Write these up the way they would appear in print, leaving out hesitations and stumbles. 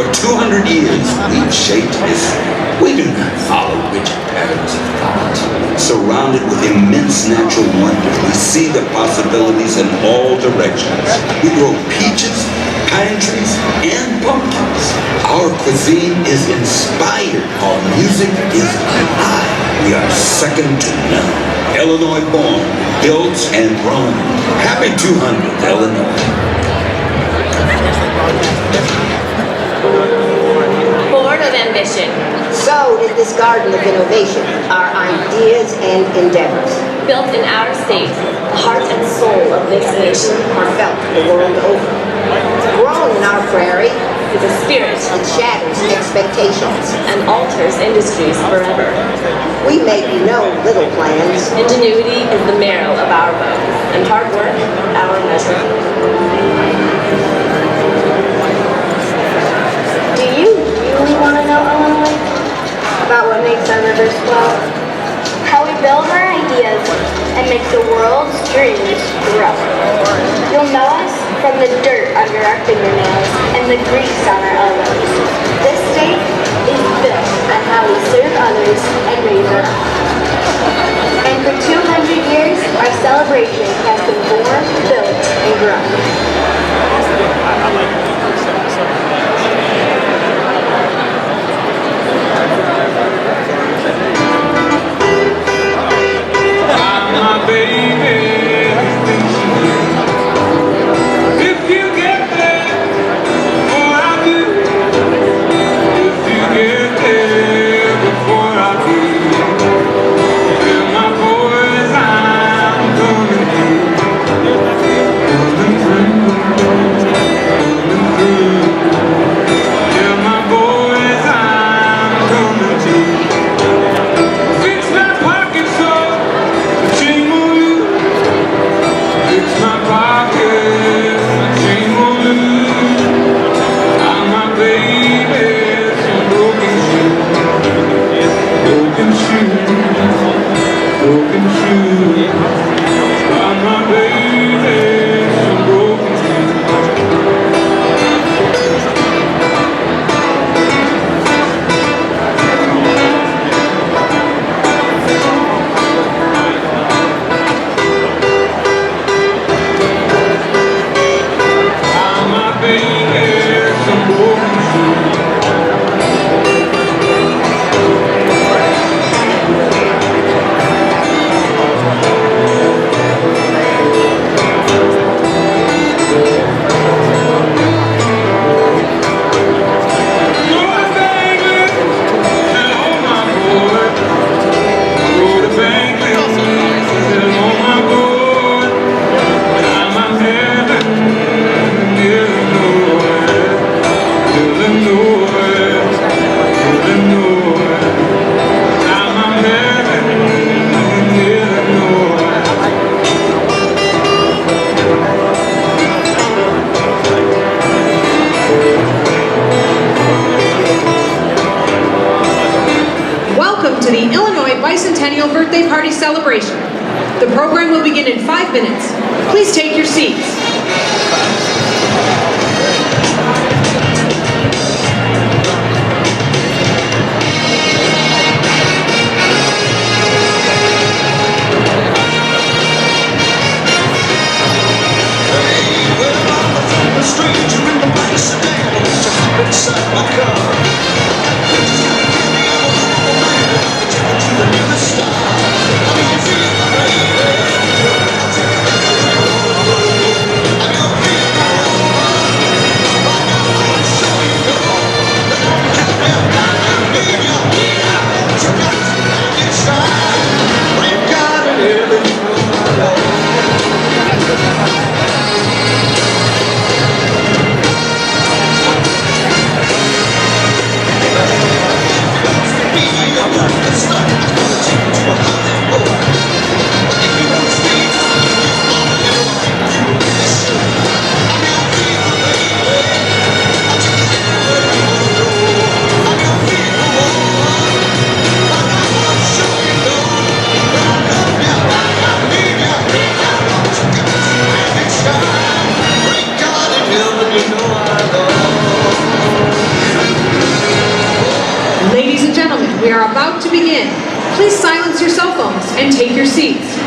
For 200 years, we've shaped history. We do not follow rigid patterns of thought. Surrounded with immense natural wonders, we see the possibilities in all directions. We grow peaches, pine trees, and pumpkins. Our cuisine is inspired. Our music is alive. We are second to none. Illinois born, built, and grown. Happy 200th, Illinois. Born of ambition. So is this garden of innovation, our ideas and endeavors. Built in our state, the heart and soul of this nation Are felt the world over. Grown in our prairie, is a spirit it shatters expectations. and alters industries forever. We make no little plans. Ingenuity is the marrow of our bones, and hard work our measure. Do you really want to know, Illinois? About what makes our rivers flow? How we build our ideas and make the world's dreams grow. You'll know us from the dirt under our fingernails and the grease on our elbows. This state is built on how we serve others and raise our own. And for 200 years, our celebration has been born, built, and grown. My baby, if you get there before I do, if you get there before I do, then my boys, I'm coming through, yeah, my boys, I'm coming through. Fix my pocket so shame on you. Fix my pocket, shame on you. I'm my baby, some broken shoes, broken shoes, broken shoes. I'm my baby, some broken shoes. I'm my baby, some broken shoes. Lord, baby, hello, my boy. Lord, baby, hello, my boy. I'm a heaven, Illinois, Illinois, Illinois. I'm a heaven, Illinois. Welcome to the Illinois Bicentennial Birthday Party Celebration. The program will begin in 5 minutes. Please take your seats. about to begin. Please silence your cell phones and take your seats.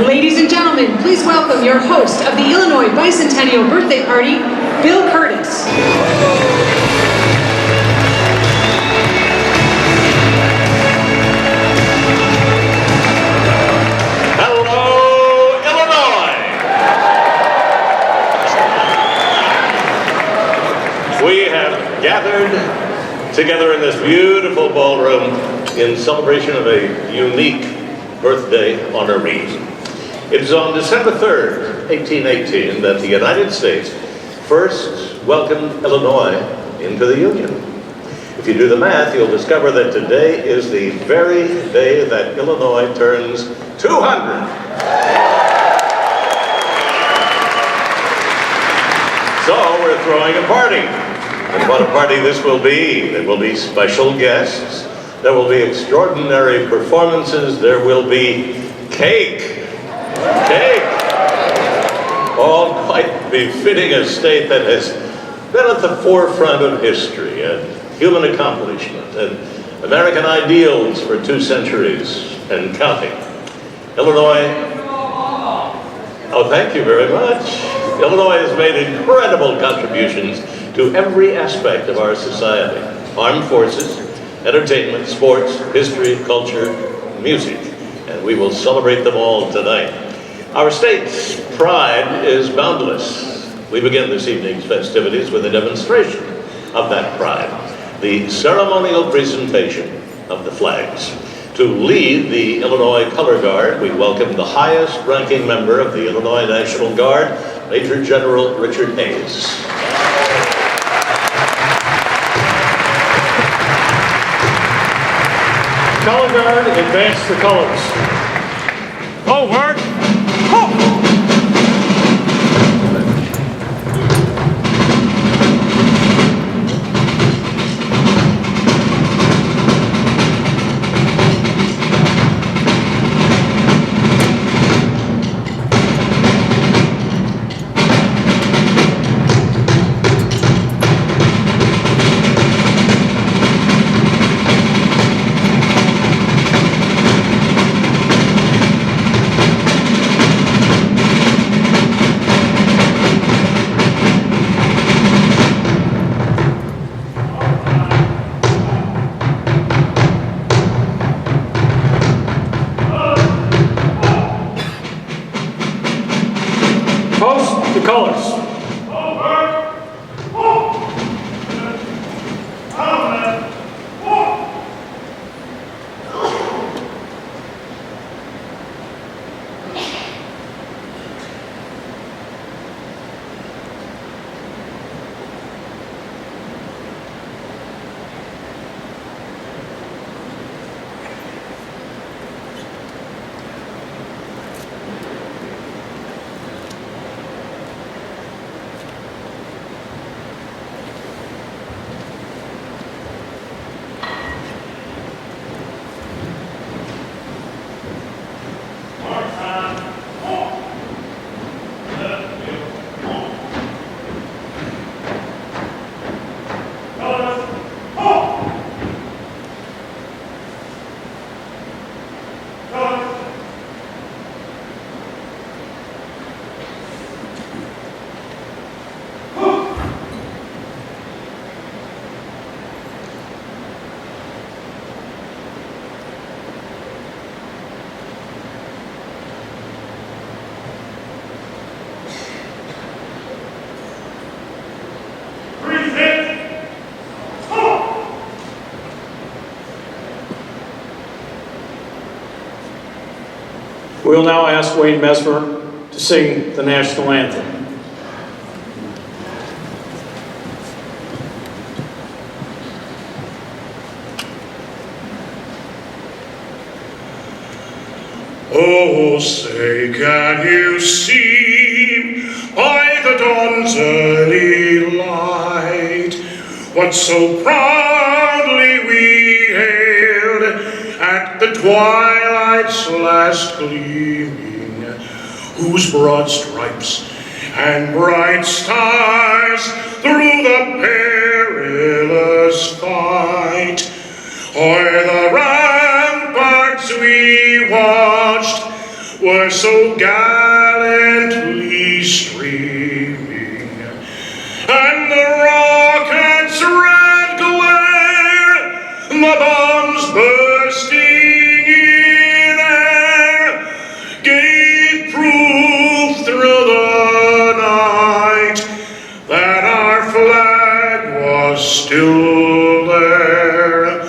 Ladies and gentlemen, please welcome your host of the Illinois Bicentennial Birthday Party, Bill Curtis. Hello, Illinois! We have gathered together in this beautiful ballroom in celebration of a unique birthday honoree. It is on December 3rd, 1818, that the United States first welcomed Illinois into the Union. If you do the math, you'll discover that today is the very day that Illinois turns 200. So we're throwing a party. And what a party this will be. There will be special guests. There will be extraordinary performances. There will be cake. Cake! All quite befitting a state that has been at the forefront of history and human accomplishment and American ideals for 2 centuries and counting. Illinois, oh, thank you very much. Illinois has made incredible contributions to every aspect of our society. Armed forces, entertainment, sports, history, culture, music. And we will celebrate them all tonight. Our state's pride is boundless. We begin this evening's festivities with a demonstration of that pride. The ceremonial presentation of the flags. To lead the Illinois Color Guard, we welcome the highest ranking member of the Illinois National Guard, Major General Richard Hayes. Color Guard, advance the colors. Forward. Ho! Post the colors. We will now ask Wayne Mesmer to sing the national anthem. Oh, say, can you see by the dawn's early light what so proudly we hailed at the twilight's last gleaming, whose broad stripes and bright stars through the perilous fight o'er the ramparts we watched were so gallantly streaming, and the rocket's red glare, the bombs bursting in air, gave proof through the night that our flag was still there.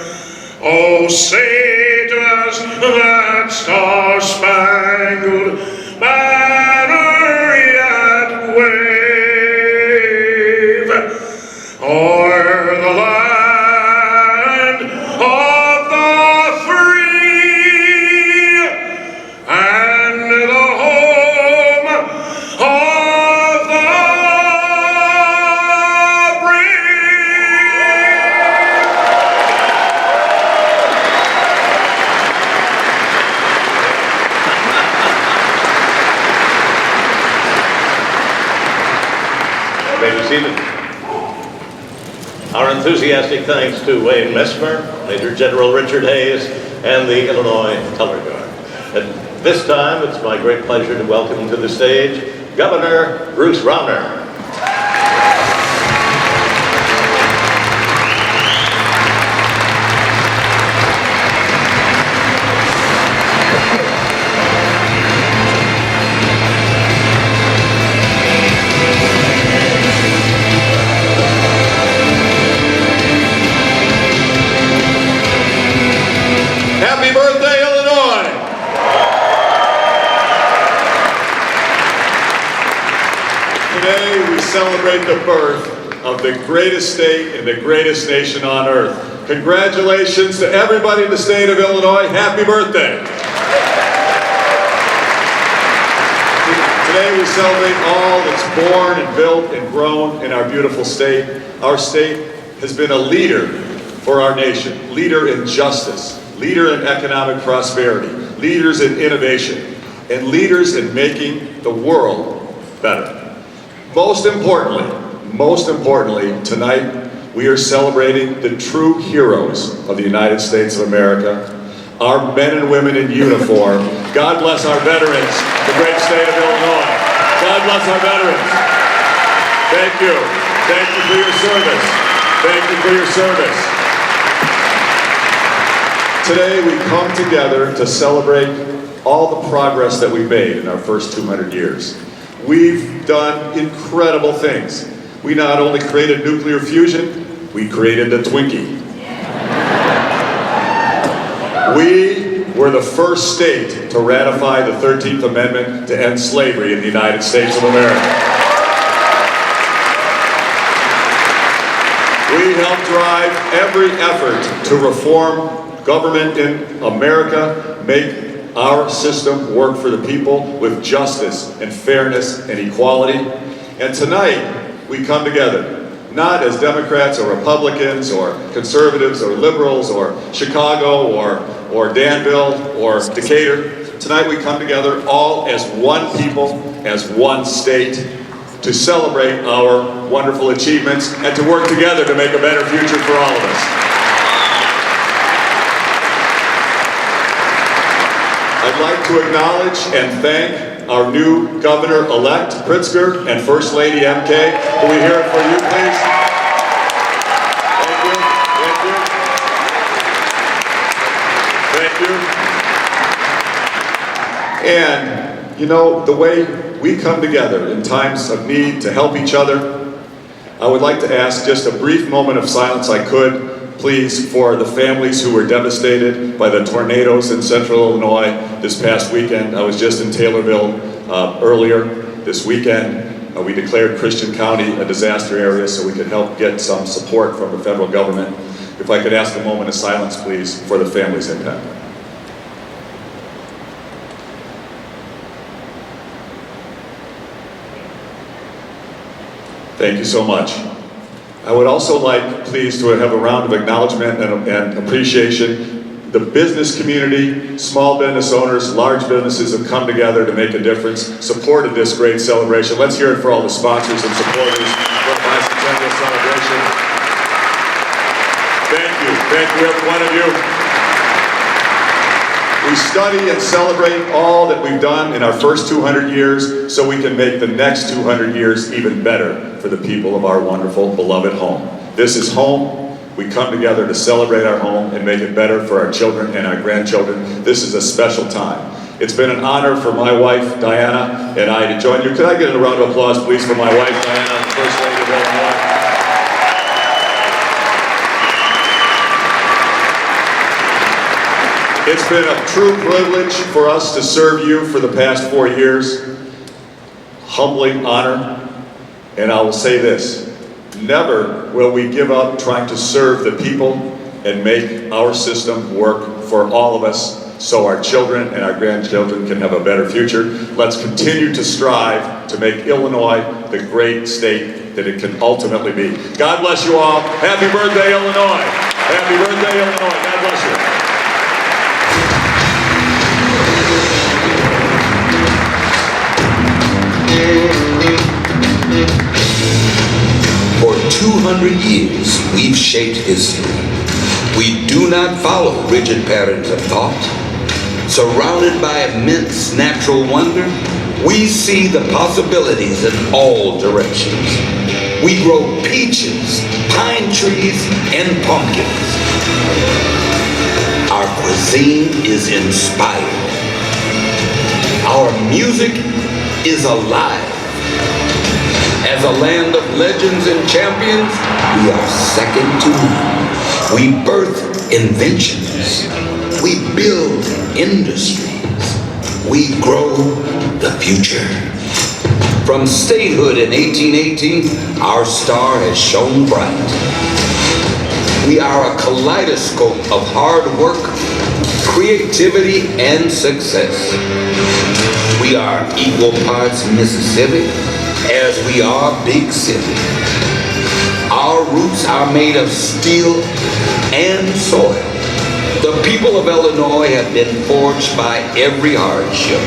Oh, say does that star-spangled banner yet wave o'er the land of the free and the home of the May be seated. Our enthusiastic thanks to Wayne Messmer, Major General Richard Hayes, and the Illinois Color Guard. At this time, it's my great pleasure to welcome to the stage Governor Bruce Rauner. Happy birthday, Illinois! Today we celebrate the birth of the greatest state and the greatest nation on earth. Congratulations to everybody in the state of Illinois. Happy birthday! Today we celebrate all that's born and built and grown in our beautiful state. Our state has been a leader for our nation, leader in justice, leader in economic prosperity, leaders in innovation, and leaders in making the world better. Most importantly, tonight we are celebrating the true heroes of the United States of America, our men and women in uniform. God bless our veterans, the great state of Illinois. God bless our veterans. Thank you. Thank you for your service. Thank you for your service. Today we come together to celebrate all the progress that we've made in our first 200 years. We've done incredible things. We not only created nuclear fusion, we created the Twinkie. We were the first state to ratify the 13th Amendment to end slavery in the United States of America. We helped drive every effort to reform government in America, make our system work for the people with justice and fairness and equality. And tonight, we come together, not as Democrats or Republicans or conservatives or liberals or Chicago or Danville or Decatur. Tonight we come together all as one people, as one state, to celebrate our wonderful achievements and to work together to make a better future for all of us. I'd like to acknowledge and thank our new Governor-elect, Pritzker, and First Lady MK. Can we hear it for you, please? Thank you. Thank you. And, you know, the way we come together in times of need to help each other, I would like to ask just a brief moment of silence, I could, please, for the families who were devastated by the tornadoes in central Illinois this past weekend. I was just in Taylorville earlier this weekend. We declared Christian County a disaster area so we could help get some support from the federal government. If I could ask a moment of silence, please, for the families impacted. Thank you so much. I would also like, please, to have a round of acknowledgement and appreciation. The business community, small business owners, large businesses have come together to make a difference, supported this great celebration. Let's hear it for all the sponsors and supporters for the bicentennial celebration. Thank you, every one of you. We study and celebrate all that we've done in our first 200 years so we can make the next 200 years even better for the people of our wonderful, beloved home. This is home. We come together to celebrate our home and make it better for our children and our grandchildren. This is a special time. It's been an honor for my wife, Diana, and I to join you. Could I get a round of applause, please, for my wife, Diana, the First Lady of Illinois? It's been a true privilege for us to serve you for the past 4 years. Humbling honor. And I will say this, never will we give up trying to serve the people and make our system work for all of us so our children and our grandchildren can have a better future. Let's continue to strive to make Illinois the great state that it can ultimately be. God bless you all. Happy birthday, Illinois. Happy birthday, Illinois. God bless you. For 200 years, we've shaped history. We do not follow rigid patterns of thought. Surrounded by immense natural wonder, we see the possibilities in all directions. We grow peaches, pine trees, and pumpkins. Our cuisine is inspired. Our music is alive. As a land of legends and champions, we are second to none. We birth inventions. We build industries. We grow the future. From statehood in 1818, our star has shone bright. We are a kaleidoscope of hard work, creativity, and success. We are equal parts Mississippi as we are big city. Our roots are made of steel and soil. The people of Illinois have been forged by every hardship,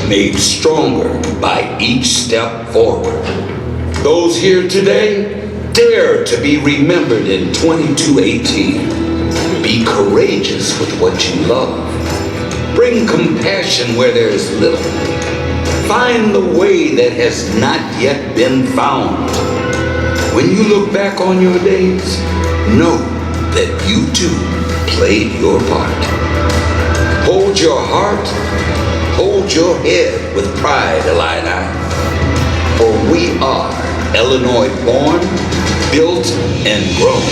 made stronger by each step forward. Those here today dare to be remembered in 2218. Be courageous with what you love. Bring compassion where there is little. Find the way that has not yet been found. When you look back on your days, know that you too played your part. Hold your heart, hold your head with pride, Illini. For we are Illinois born, built, and grown.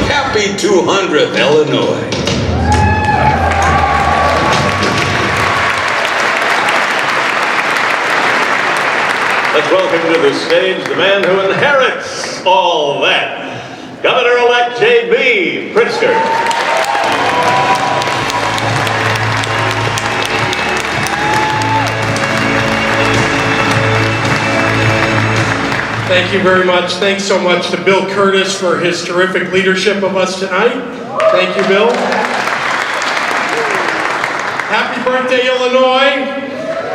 Happy 200th, Illinois. Let's welcome to the stage the man who inherits all that, Governor-elect J.B. Pritzker. Thank you very much. Thanks so much to Bill Curtis for his terrific leadership of us tonight. Thank you, Bill. Happy birthday, Illinois.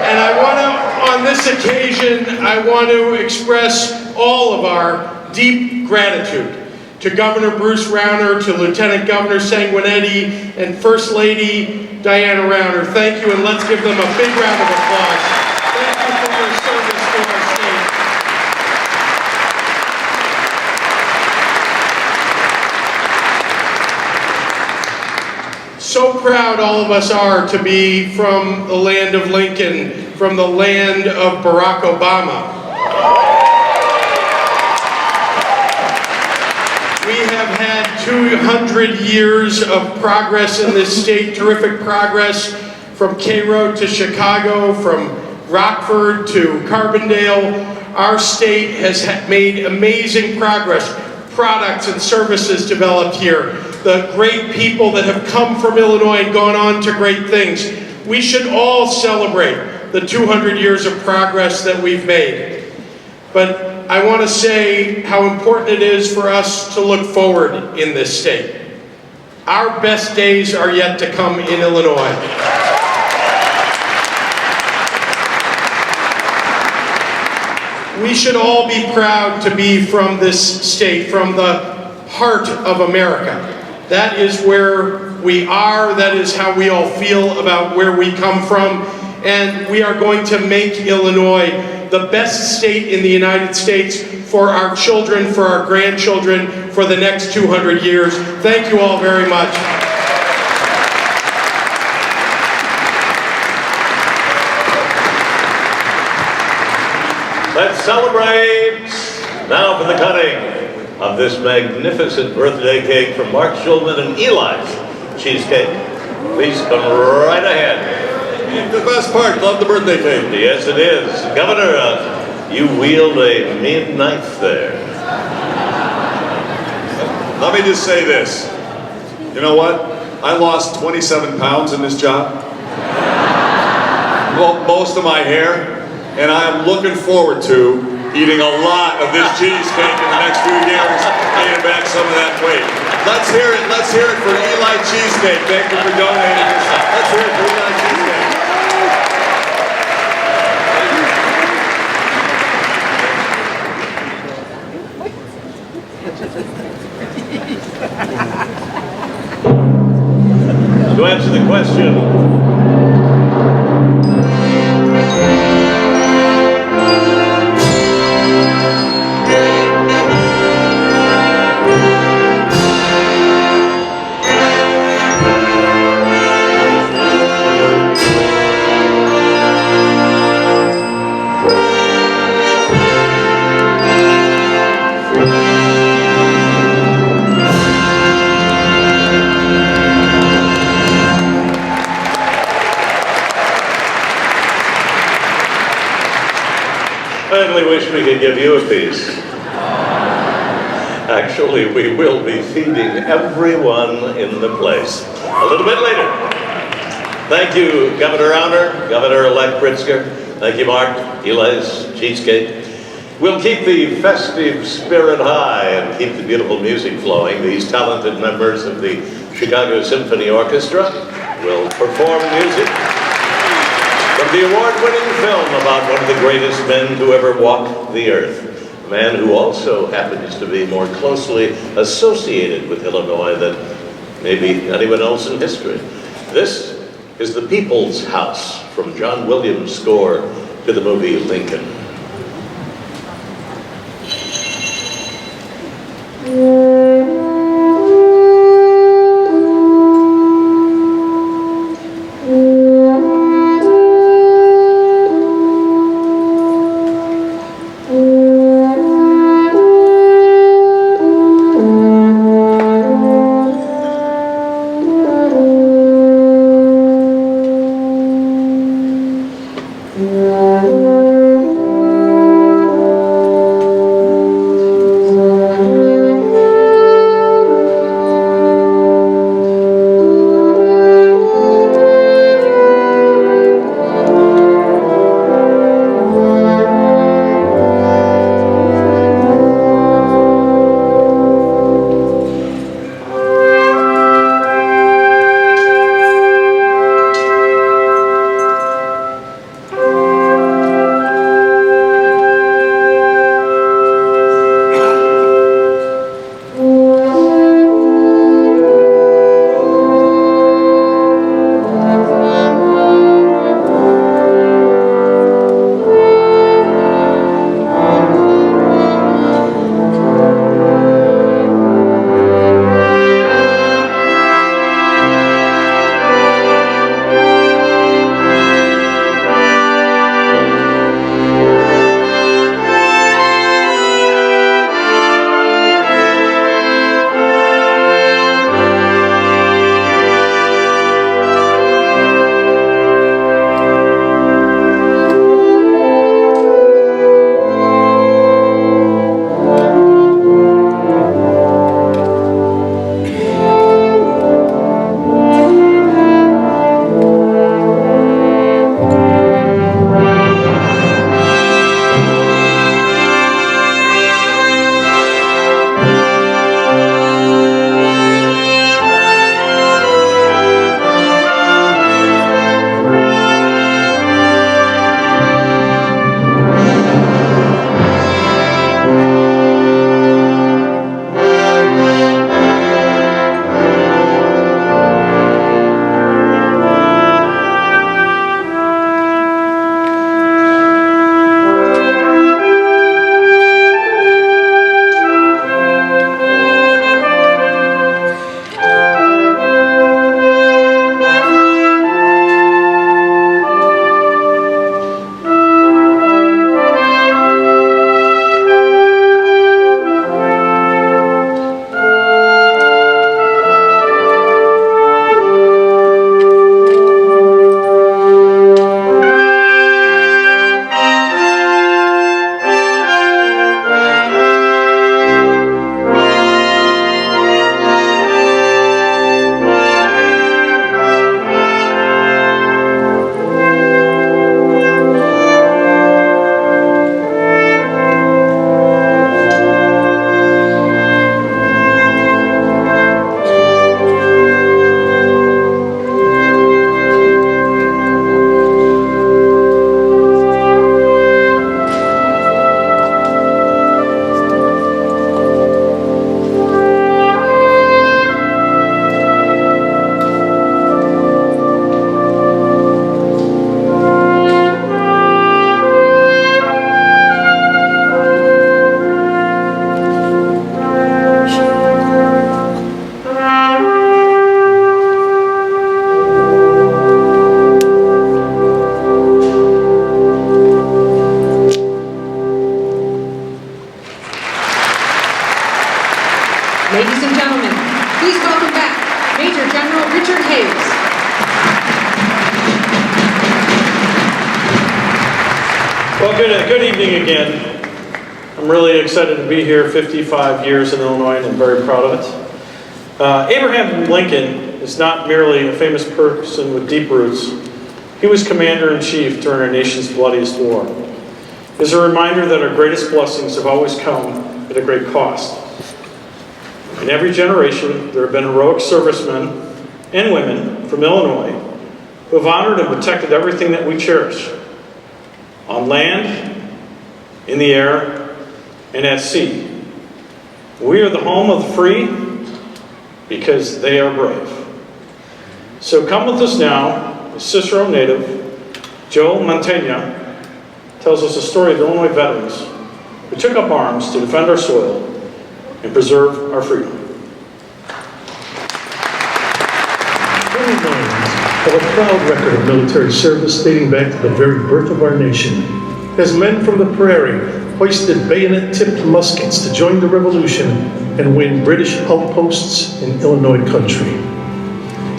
And I want to, on this occasion, I want to express all of our deep gratitude to Governor Bruce Rauner, to Lieutenant Governor Sanguinetti, and First Lady Diana Rauner. Thank you, and let's give them a big round of applause. Thank you for your service to our state. So proud all of us are to be from the land of Lincoln, from the land of Barack Obama. We have had 200 years of progress in this state, terrific progress from Cairo to Chicago, from Rockford to Carbondale. Our state has made amazing progress. Products and services developed here. The great people that have come from Illinois and gone on to great things. We should all celebrate the 200 years of progress that we've made. But I want to say how important it is for us to look forward in this state. Our best days are yet to come in Illinois. We should all be proud to be from this state, from the heart of America. That is where we are, that is how we all feel about where we come from, and we are going to make Illinois the best state in the United States for our children, for our grandchildren, for the next 200 years. Thank you all very much. Let's celebrate now for the cutting of this magnificent birthday cake from Mark Schulman and Eli's Cheesecake. Please come right ahead. The best part, love the birthday cake. Yes, it is. Governor, you wield a mean knife there. Let me just say this. You know what? I lost 27 pounds in this job. Well, most of my hair. And I am looking forward to eating a lot of this cheesecake in the next few years, gaining back some of that weight. Let's hear it for Eli Cheesecake. Thank you for donating this. Let's hear it for Eli Cheesecake. To answer the question, I only wish we could give you a piece. Actually, we will be feeding everyone in the place a little bit later. Thank you, Governor Rauner, Governor-elect Pritzker. Thank you, Mark, Eli's Cheesecake. We'll keep the festive spirit high and keep the beautiful music flowing. These talented members of the Chicago Symphony Orchestra will perform music from the award-winning film about one of the greatest men who ever walked the earth, a man who also happens to be more closely associated with Illinois than maybe anyone else in history. This is The People's House from John Williams' score to the movie Lincoln. Well, good evening again. I'm really excited to be here 55 years in Illinois, and I'm very proud of it. Abraham Lincoln is not merely a famous person with deep roots. He was commander-in-chief during our nation's bloodiest war. It's a reminder that our greatest blessings have always come at a great cost. In every generation, there have been heroic servicemen and women from Illinois who have honored and protected everything that we cherish, on land, in the air, and at sea. We are the home of the free because they are brave. So come with us now, a Cicero native, Joe Mantegna, tells us the story of the Illinois veterans who took up arms to defend our soil and preserve our freedom. Illinois have a proud record of military service dating back to the very birth of our nation, as men from the prairie hoisted bayonet-tipped muskets to join the revolution and win British outposts in Illinois country.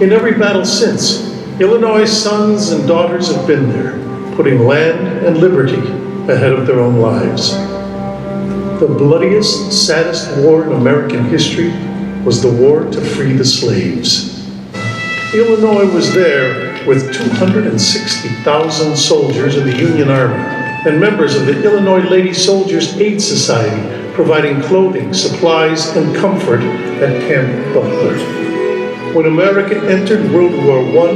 In every battle since, Illinois' sons and daughters have been there, putting land and liberty ahead of their own lives. The bloodiest, saddest war in American history was the war to free the slaves. Illinois was there with 260,000 soldiers in the Union Army and members of the Illinois Lady Soldiers Aid Society, providing clothing, supplies, and comfort at Camp Butler. When America entered World War I,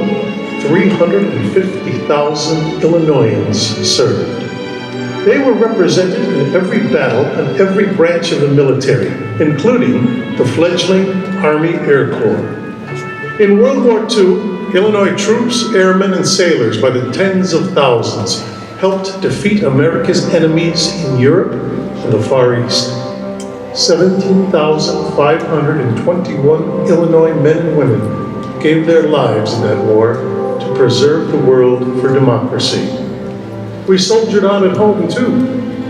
350,000 Illinoisans served. They were represented in every battle and every branch of the military, including the fledgling Army Air Corps. In World War II, Illinois troops, airmen, and sailors by the tens of thousands helped defeat America's enemies in Europe and the Far East. 17,521 Illinois men and women gave their lives in that war to preserve the world for democracy. We soldiered on at home too,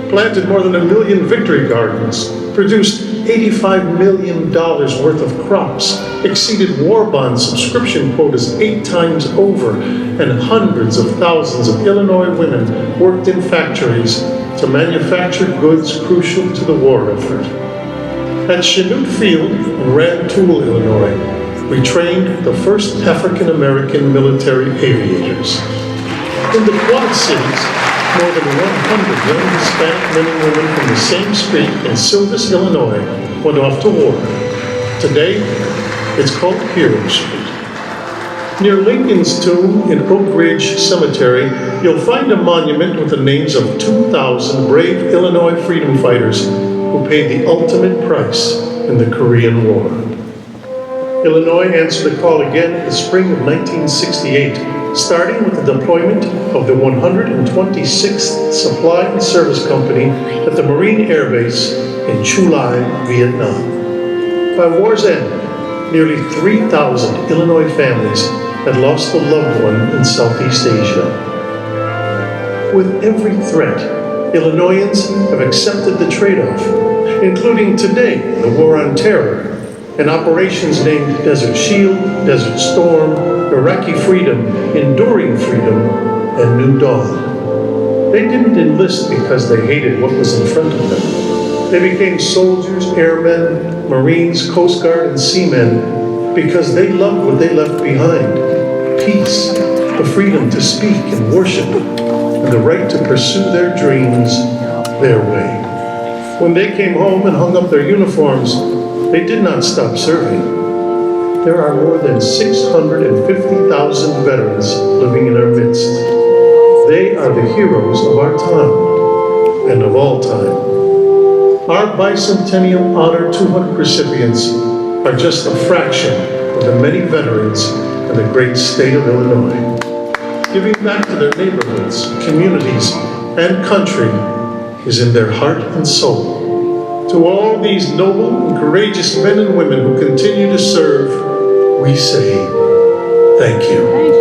planted more than 1 million victory gardens, produced $85 million worth of crops, exceeded war bond subscription quotas 8 times over, and hundreds of thousands of Illinois women worked in factories to manufacture goods crucial to the war effort. At Chinook Field in Rantoul, Illinois, we trained the first African-American military aviators. In the Quad Cities, more than 100 young Hispanic men and women from the same street in Silvis, Illinois, went off to war. Today, it's called Pier Street. Near Lincoln's tomb in Oak Ridge Cemetery, you'll find a monument with the names of 2,000 brave Illinois freedom fighters who paid the ultimate price in the Korean War. Illinois answered the call again in the spring of 1968, starting with the deployment of the 126th Supply and Service Company at the Marine Air Base in Chu Lai, Vietnam. By war's end, nearly 3,000 Illinois families had lost a loved one in Southeast Asia. With every threat, Illinoisans have accepted the trade-off, including today the War on Terror, and operations named Desert Shield, Desert Storm, Iraqi Freedom, Enduring Freedom, and New Dawn. They didn't enlist because they hated what was in front of them. They became soldiers, airmen, Marines, Coast Guard, and seamen because they loved what they left behind. Peace, the freedom to speak and worship, and the right to pursue their dreams their way. When they came home and hung up their uniforms, they did not stop serving. There are more than 650,000 veterans living in our midst. They are the heroes of our time and of all time. Our bicentennial Honor 200 recipients are just a fraction of the many veterans in the great state of Illinois. Giving back to their neighborhoods, communities, and country is in their heart and soul. To all these noble and courageous men and women who continue to serve, we say, thank you. Thank you.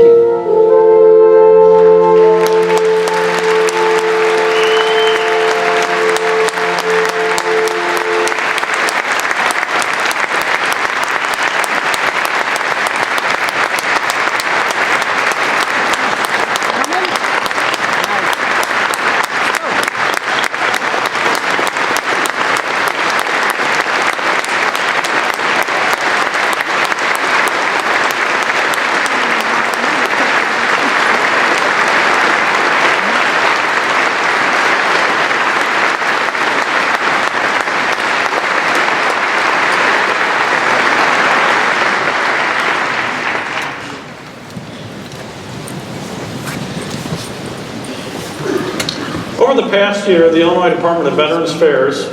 Over the past year, the Illinois Department of Veterans Affairs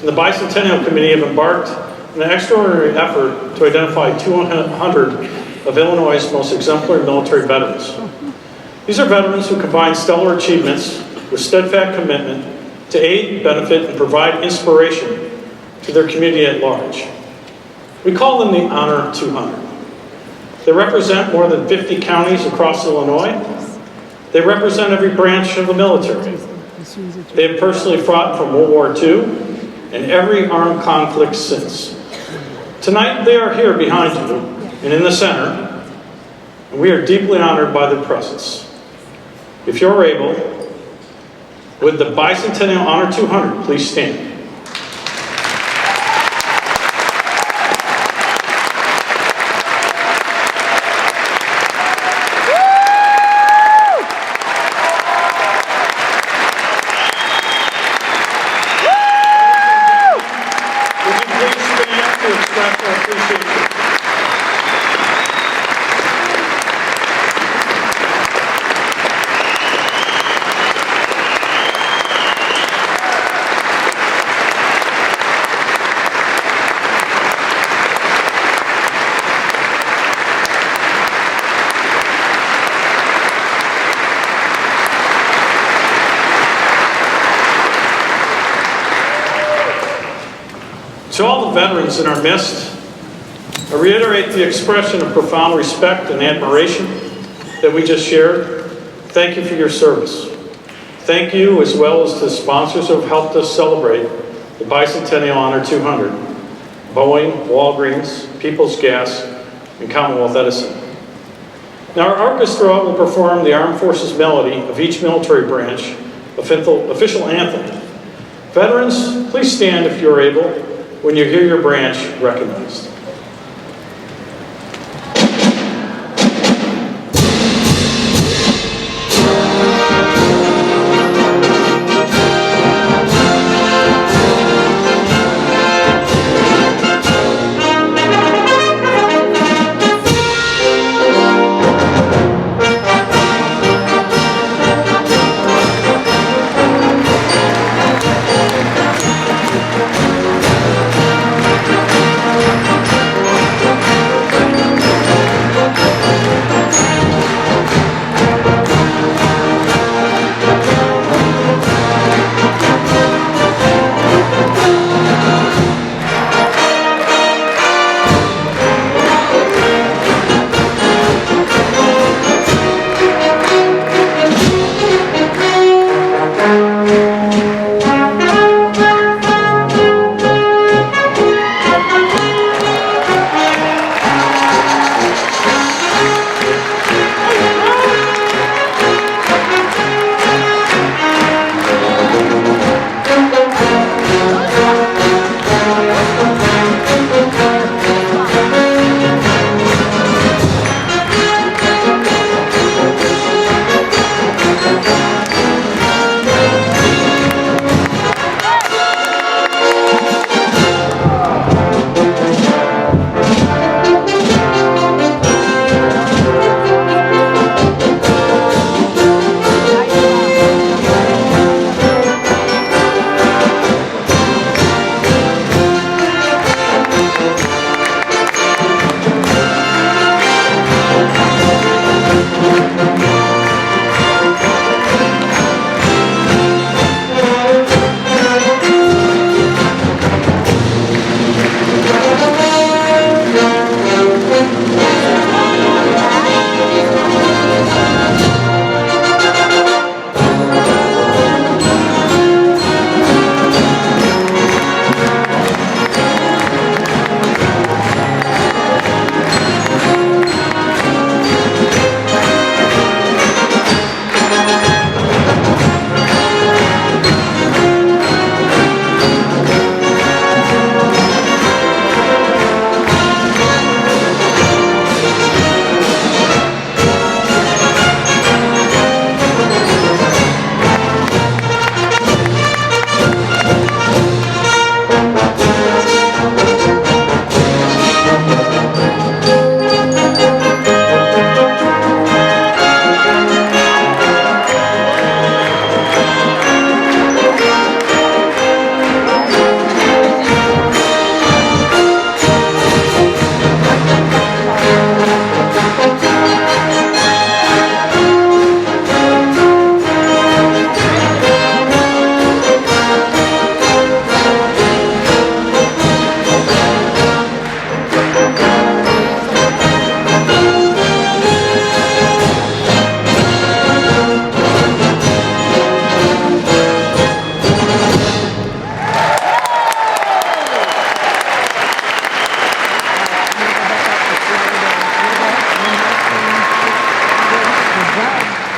and the Bicentennial Committee have embarked on an extraordinary effort to identify 200 of Illinois' most exemplary military veterans. These are veterans who combine stellar achievements with steadfast commitment to aid, benefit, and provide inspiration to their community at large. We call them the Honor 200. They represent more than 50 counties across Illinois. They represent every branch of the military. They have personally fought from World War II and every armed conflict since. Tonight, they are here behind you and in the center, and we are deeply honored by their presence. If you're able, with the Bicentennial Honor 200, please stand. To all the veterans in our midst, I reiterate the expression of profound respect and admiration that we just shared. Thank you for your service. Thank you, as well as to the sponsors who have helped us celebrate the Bicentennial Honor 200, Boeing, Walgreens, People's Gas, and Commonwealth Edison. Now our orchestra will perform the Armed Forces melody of each military branch official anthem. Veterans, please stand if you're able when you hear your branch recognized.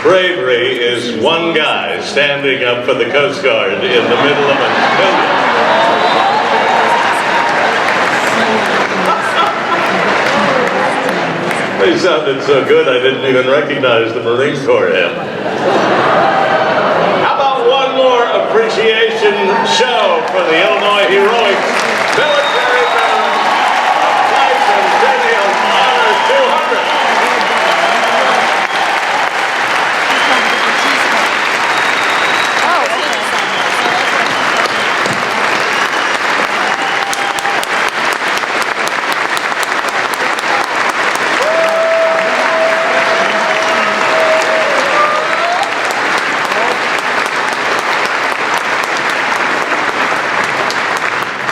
Bravery is one guy standing up for the Coast Guard in the middle of a million. They sounded so good I didn't even recognize the Marine Corps hymn. How about one more appreciation show for the Illinois Heroics Military Veterans Bicentennial Honor 200.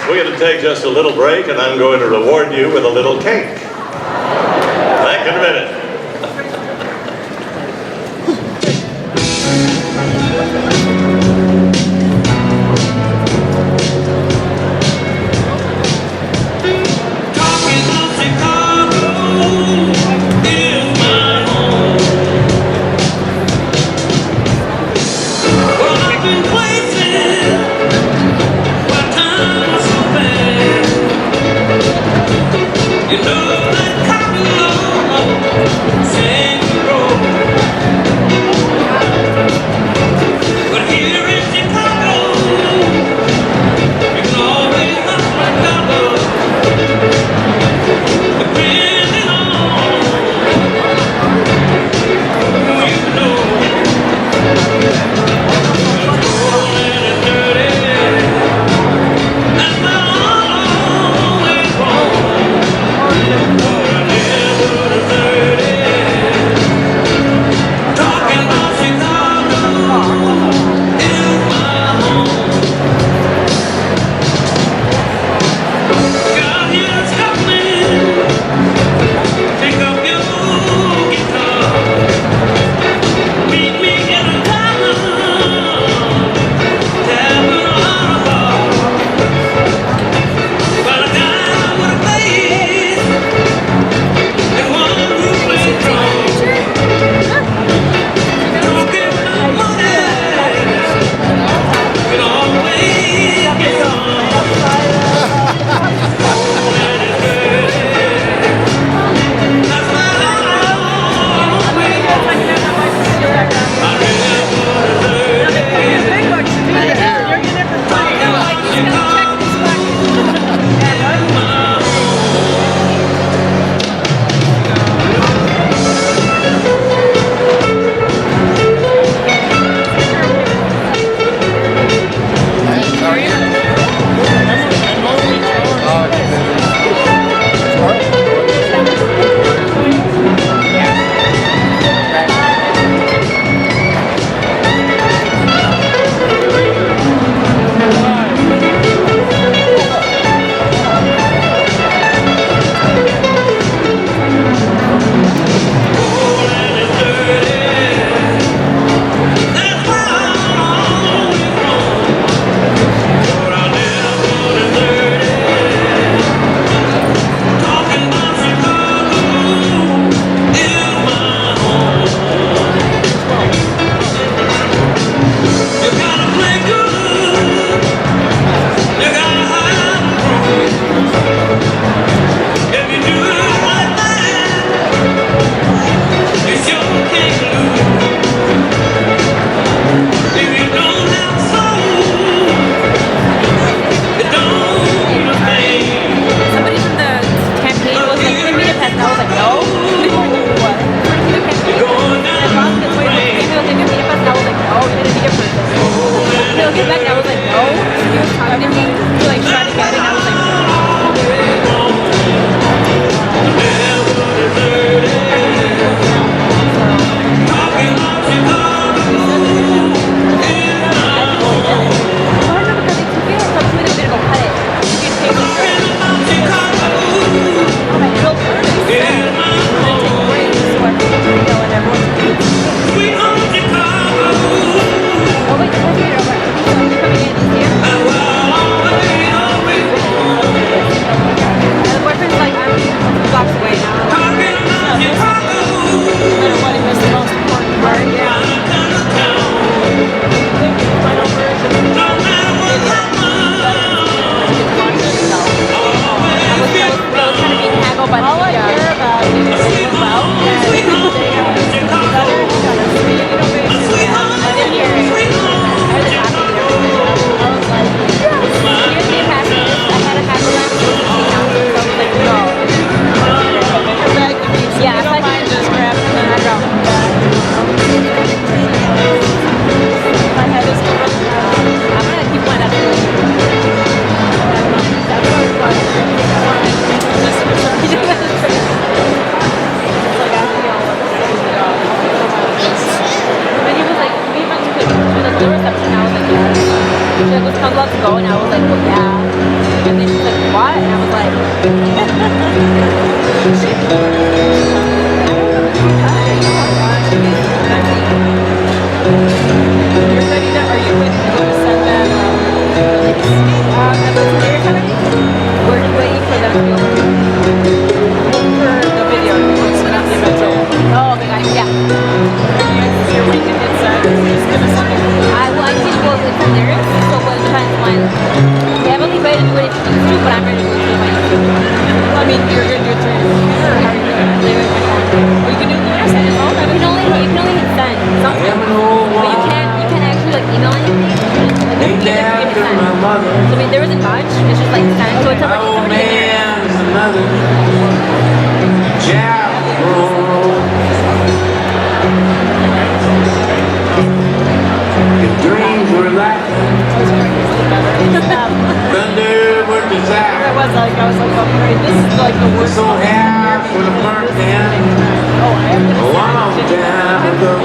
We're going to take just a little break, and I'm going to reward you with a little cake. Back in a minute. You know she's like, was Tons allowed to go? And I was like, well, yeah. And then she's like, what? And I was like, you're ready to, are you ready to go to send them as a career kind of thing? Or are you waiting for them to go for the video? So not the event. Oh, okay, yeah. You're waiting to get sent. I can go with from there, so it depends when. We haven't been ready to do it if you do, but I'm ready to do it through my YouTube. I mean, you're going to do it through your computer, or how are you doing it? Leave it with my phone. Or you can do it through your send it phone. I mean, you can only hit send sometimes. But you can't actually like email anything. Like, you can hit send. So I mean, there isn't much. It's just like send. So it's like somebody in Dreams were like thunder were desire. I was like, oh great, this is like the worst. So half would have burnt down a long time ago.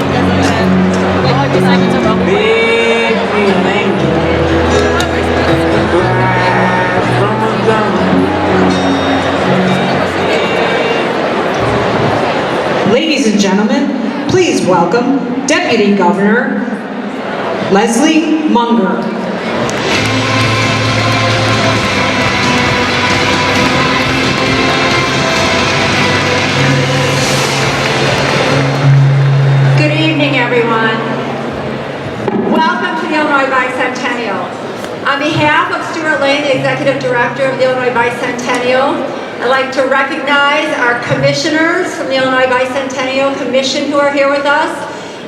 Big feeling fly from a gun. Ladies and gentlemen, please welcome Deputy Governor Leslie Munger. Good evening, everyone. Welcome to the Illinois Bicentennial. On behalf of Stuart Lane, the Executive Director of the Illinois Bicentennial, I'd like to recognize our commissioners from the Illinois Bicentennial Commission who are here with us,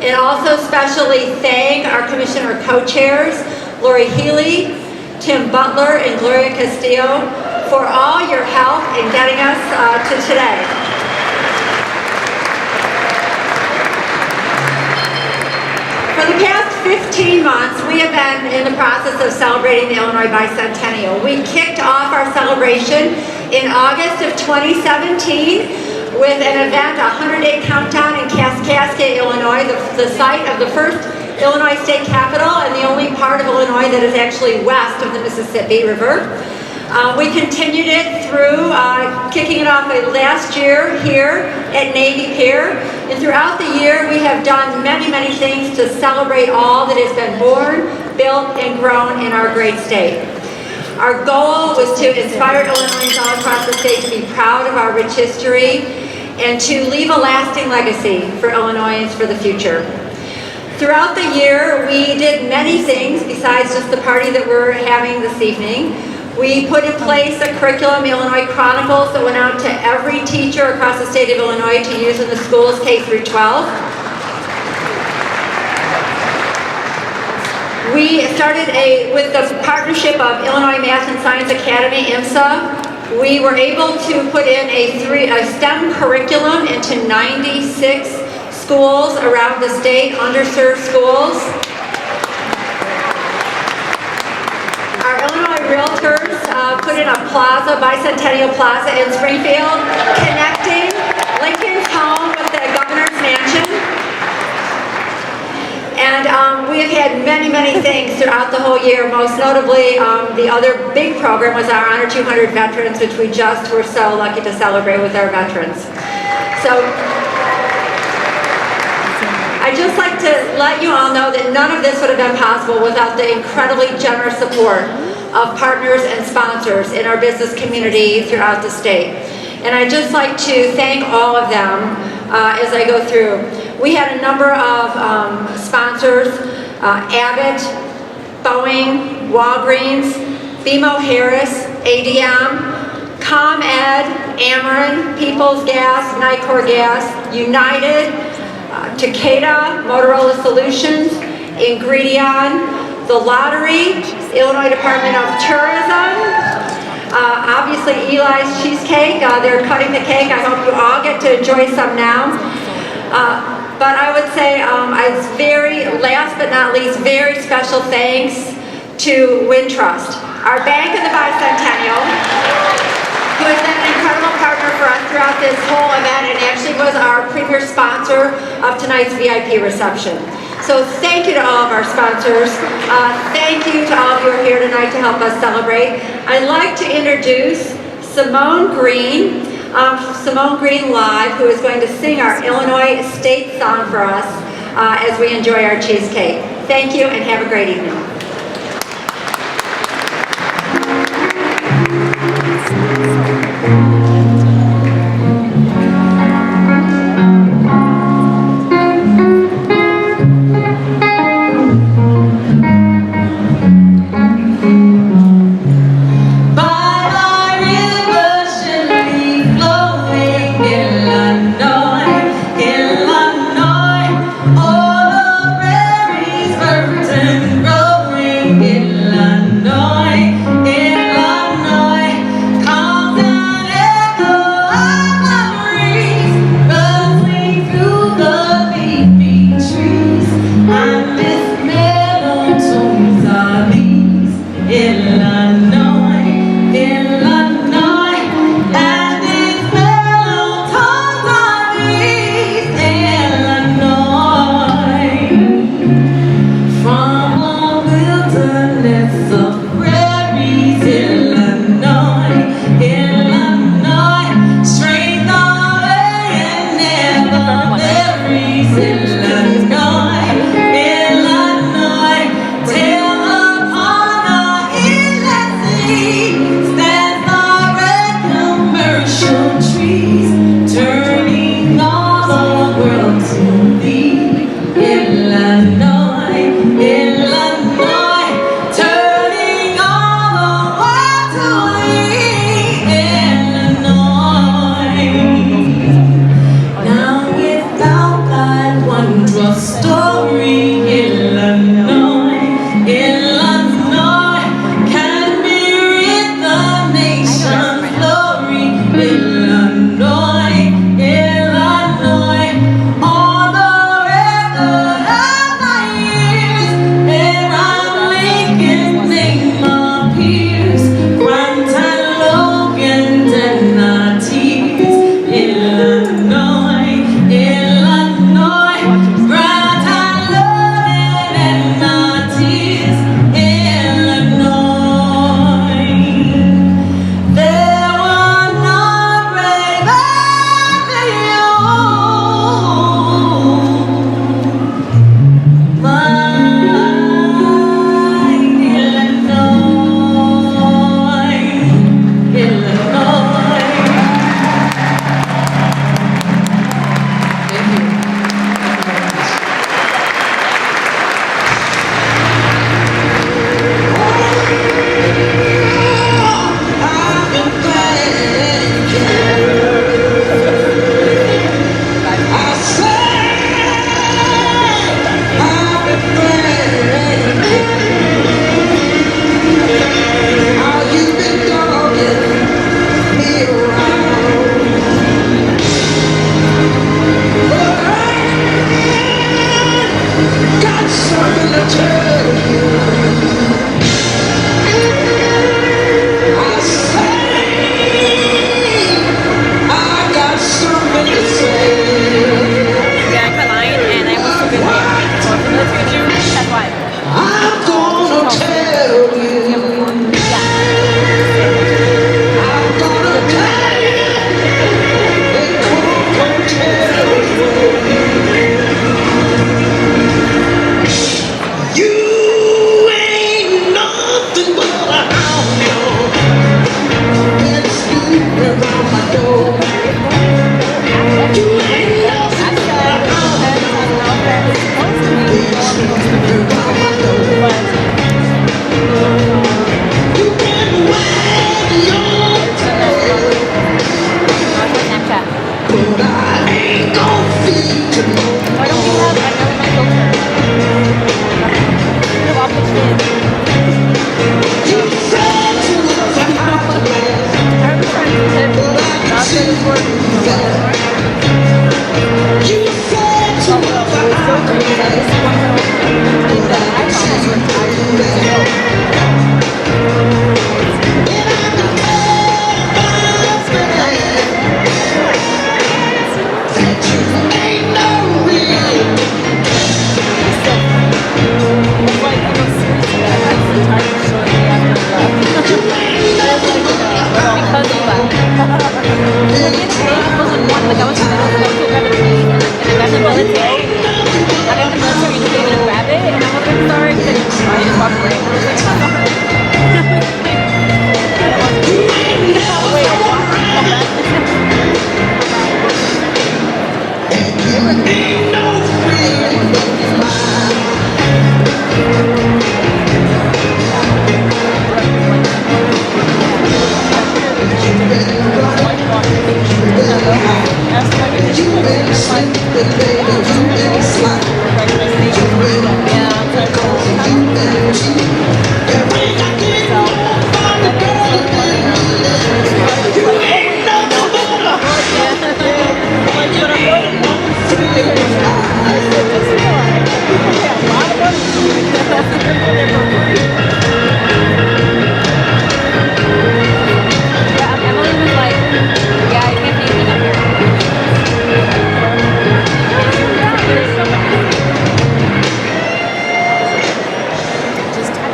and also specially thank our commissioner co-chairs, Lori Healy, Tim Butler, and Gloria Castillo, for all your help in getting us to today. For the past 15 months, we have been in the process of celebrating the Illinois Bicentennial. We kicked off our celebration in August of 2017 with an event, a 100-day countdown in Kaskaskia, Illinois, the site of the first Illinois state capitol and the only part of Illinois that is actually west of the Mississippi River. We continued it through kicking it off last year here at Navy Pier. And throughout the year, we have done many, many things to celebrate all that has been born, built, and grown in our great state. Our goal was to inspire Illinoisans all across the state to be proud of our rich history and to leave a lasting legacy for Illinoisans for the future. Throughout the year, we did many things besides just the party that we're having this evening. We put in place a curriculum, Illinois Chronicles, that went out to every teacher across the state of Illinois to use in the schools K through 12. We started with the partnership of Illinois Math and Science Academy, IMSA. We were able to put in a STEM curriculum into 96 schools around the state, underserved schools. Our Illinois Realtors put in a plaza, Bicentennial Plaza in Springfield, connecting Lincoln's home with the governor's mansion. And we have had many, many things throughout the whole year. Most notably, the other big program was our Honor 200 Veterans, which we just were so lucky to celebrate with our veterans. So I'd just like to let you all know that none of this would have been possible without the incredibly generous support of partners and sponsors in our business community throughout the state. And I'd just like to thank all of them as I go through. We had a number of sponsors, Abbott, Boeing, Walgreens, BMO Harris, ADM, ComEd, Ameren, Peoples Gas, Nicor Gas, United, Takeda, Motorola Solutions, Ingredion, the Lottery, Illinois Department of Tourism, obviously Eli's Cheesecake, they're cutting the cake. I hope you all get to enjoy some now. But I would say, last but not least, very special thanks to Wintrust, our bank in the Bicentennial, who has been an incredible partner for us throughout this whole event and actually was our premier sponsor of tonight's VIP reception. So thank you to all of our sponsors. Thank you to all of you who are here tonight to help us celebrate. I'd like to introduce Simone Green Live, who is going to sing our Illinois state song for us as we enjoy our cheesecake. Thank you and have a great evening.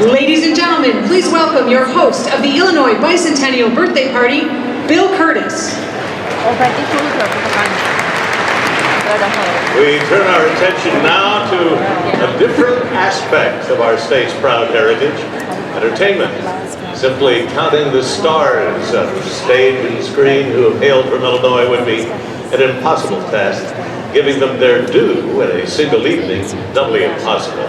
Ladies and gentlemen, please welcome your host of the Illinois Bicentennial Birthday Party, Bill Curtis. We turn our attention now to a different aspect of our state's proud heritage, entertainment. Simply counting the stars of stage and screen who have hailed from Illinois would be an impossible task. Giving them their due in a single evening, doubly impossible.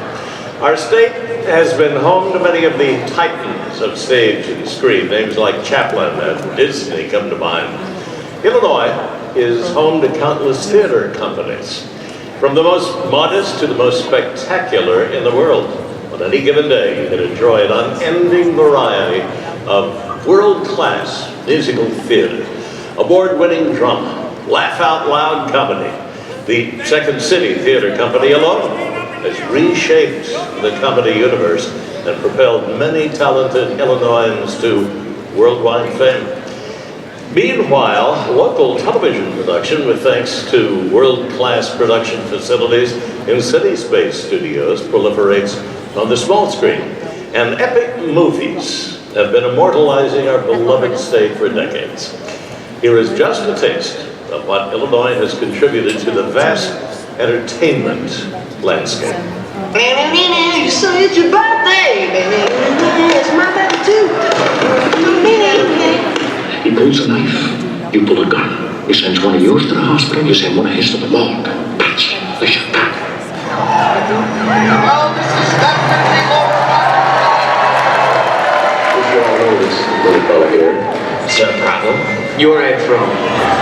Our state has been home to many of the titans of stage and screen. Names like Chaplin and Disney come to mind. Illinois is home to countless theater companies, from the most modest to the most spectacular in the world. On any given day, you can enjoy an unending variety of world-class musical theater, award-winning drama, laugh-out-loud comedy. The Second City Theater Company alone has reshaped the comedy universe and propelled many talented Illinoisans to worldwide fame. Meanwhile, local television production, with thanks to world-class production facilities in city space studios, proliferates on the small screen. And epic movies have been immortalizing our beloved state for decades. Here is just a taste of what Illinois has contributed to the vast entertainment landscape. So it's your birthday, baby. It's my birthday too. He pulls a knife, you pull a gun. He sends one of yours to the hospital, you send one of his to the morgue. Patch, they shut down. Hello, this is definitely You all know this little fella here. Is there a problem? You're Ed Froman.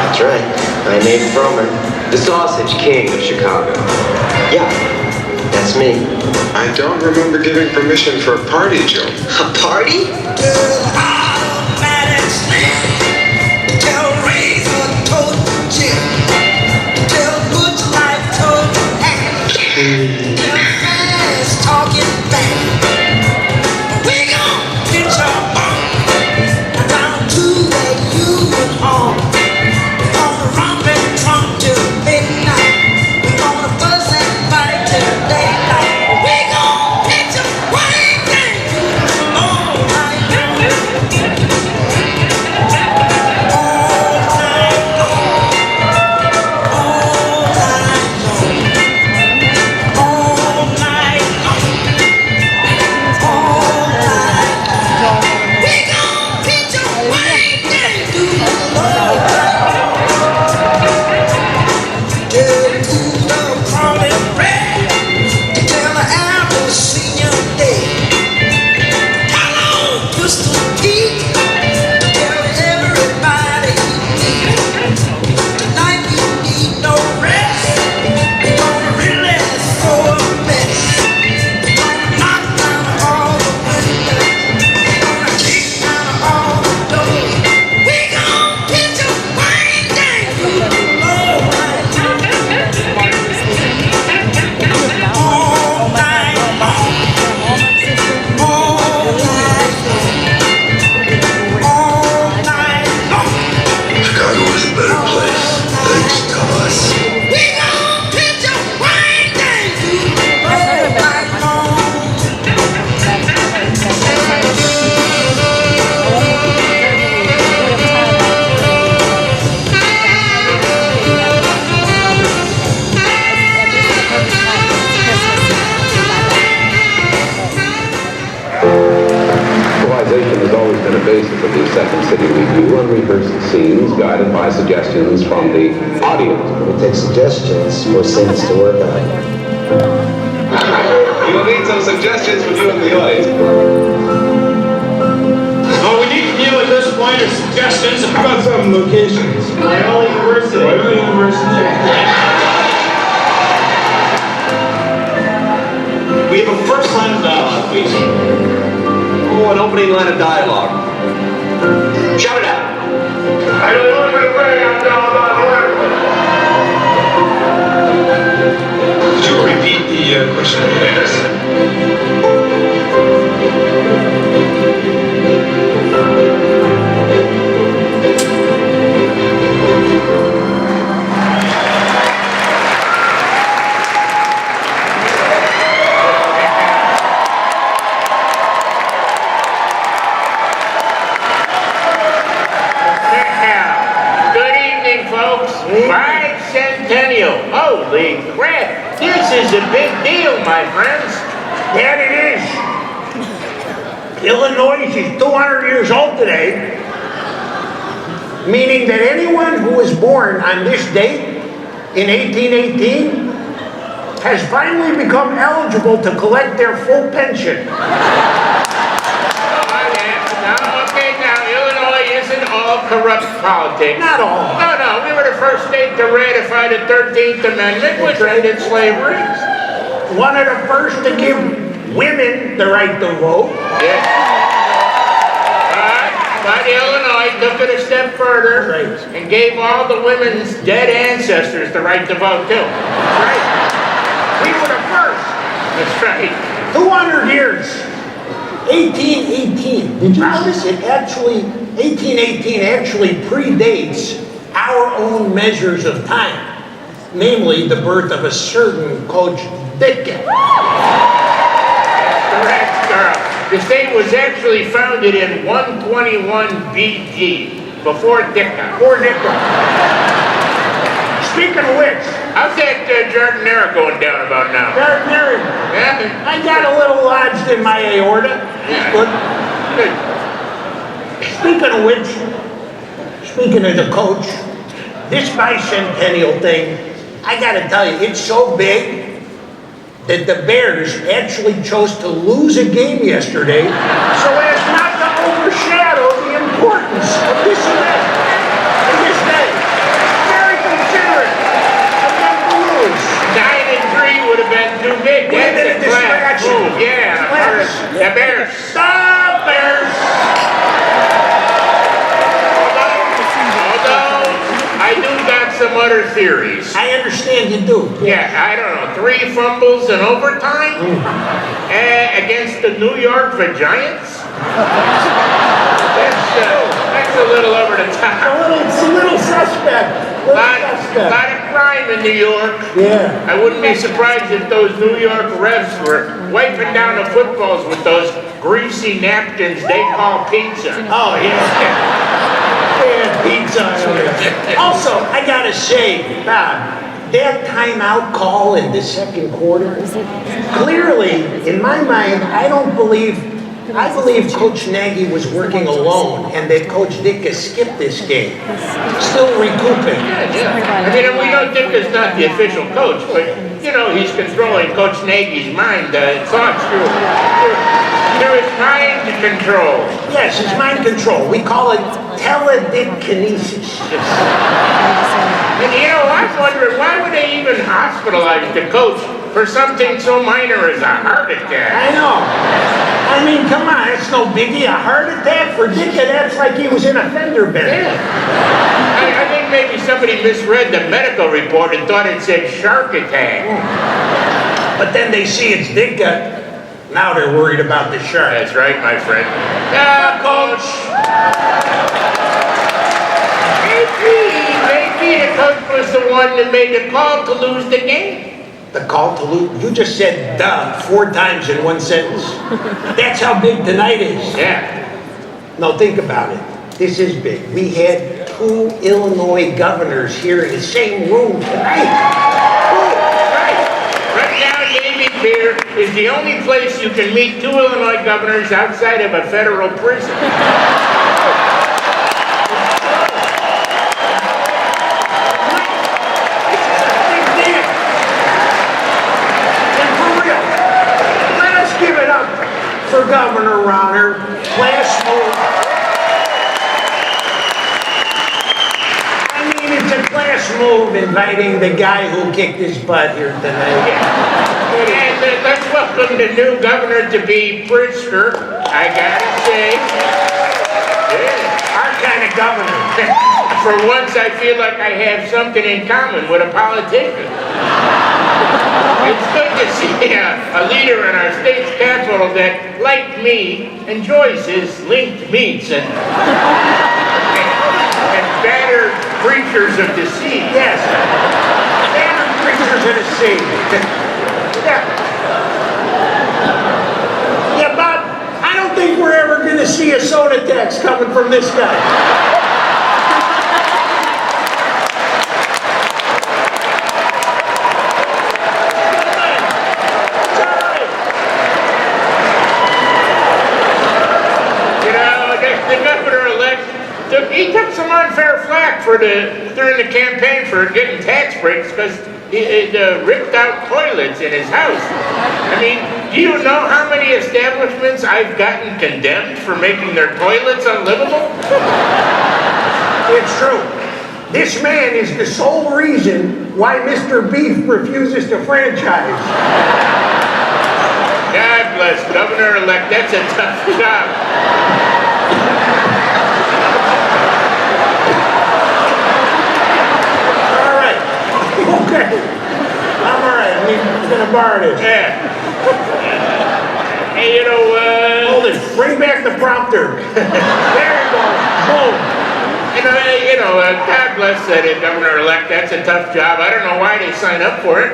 That's right. I'm Ed Froman, the Sausage King of Chicago. Yeah, that's me. I don't remember giving permission for a party, Joe. A party? Second City Review and rehearsed scenes guided by suggestions from the audience. We take suggestions for scenes to work on. We will need some suggestions from you and the audience. All we need from you at this point are suggestions about some locations. Loyola University. Loyola University. We have a first line of dialogue, please. Oh, an opening line of dialogue. Shout it out. I don't know my way, I'm down by the Could you repeat the question, please? Bicentennial. Holy crap. This is a big deal, my friends. That it is. Illinois is 200 years old today, meaning that anyone who was born on this date in 1818 has finally become eligible to collect their full pension. Corrupt politics. Not all. No, we were the first state to ratify the 13th Amendment, which ended slavery. One of the first to give women the right to vote. Yeah. But Illinois took it a step further and gave all the women's dead ancestors the right to vote too. That's right. We were the first. That's right. 200 years. 1818. Did you notice it actually, 1818 actually predates our own measures of time, namely the birth of a certain Coach Ditka. Correct, Carl. The state was actually founded in 121 BG, before Ditka. Before Ditka. Speaking of which, how's that jardinera going down about now? Jardinera. Yeah. I got a little lodged in my aorta. Yeah. Good. Speaking of which, speaking of the coach, this bicentennial thing, I gotta tell you, it's so big that the Bears actually chose to lose a game yesterday so as not to overshadow the importance of this event and this day. Very considerate of them to lose. 9-3 would have been too big. That's a class move. Yeah. The Bears. Stop, Bears! I do got some other theories. I understand you do. Yeah, I don't know. 3 fumbles in overtime against the New York Giants. That's a little over the top. It's a little suspect. A lot of crime in New York. Yeah. I wouldn't be surprised if those New York refs were wiping down the footballs with those greasy napkins they call pizza. Oh, yeah. Pizza. Also, I gotta say, that timeout call in the second quarter, clearly, in my mind, I believe Coach Nagy was working alone and that Coach Ditka skipped this game. Still recouping. Yeah. I mean, we know Ditka's not the official coach, but, you know, he's controlling Coach Nagy's mind, thoughts through his mind control. Yes, it's mind control. We call it teledikinesis. And you know, I'm wondering, why would they even hospitalize the coach for something so minor as a heart attack? I know. I mean, come on, it's no biggie. A heart attack for Ditka, that's like he was in a fender bender. Yeah. I think maybe somebody misread the medical report and thought it said shark attack. But then they see it's Ditka. Now they're worried about the shark. That's right, my friend. Coach! Maybe the coach was the one that made the call to lose the game. The call to lose? You just said duh 4 times in one sentence. That's how big tonight is. Yeah. No, think about it. This is big. We had 2 Illinois governors here in the same room tonight. Right now, Pier is the only place you can meet 2 Illinois governors outside of a federal prison. for governor around her. Class move. I mean, it's a class move inviting the guy who kicked his butt here tonight. And let's welcome the new governor to be Pritzker, I gotta say. Yeah. Our kind of governor. For once, I feel like I have something in common with a politician. It's good to see a leader in our state's capital that, like me, enjoys his linked meats and battered creatures of the sea. Yes. Battered creatures of the sea. Yeah, Bob, I don't think we're ever going to see a soda tax coming from this guy. He took some unfair flack during the campaign for getting tax breaks because he ripped out toilets in his house. I mean, do you know how many establishments I've gotten condemned for making their toilets unlivable? It's true. This man is the sole reason why Mr. Beef refuses to franchise. God bless Governor-elect. That's a tough job. Okay. I'm all right. I'm gonna borrow this. Yeah. Hey, hold it. Bring back the prompter. There you go. Boom. God bless that governor-elect. That's a tough job. I don't know why they sign up for it.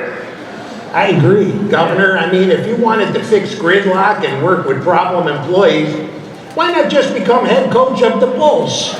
I agree, Governor. I mean, if you wanted to fix gridlock and work with problem employees, why not just become head coach of the Bulls?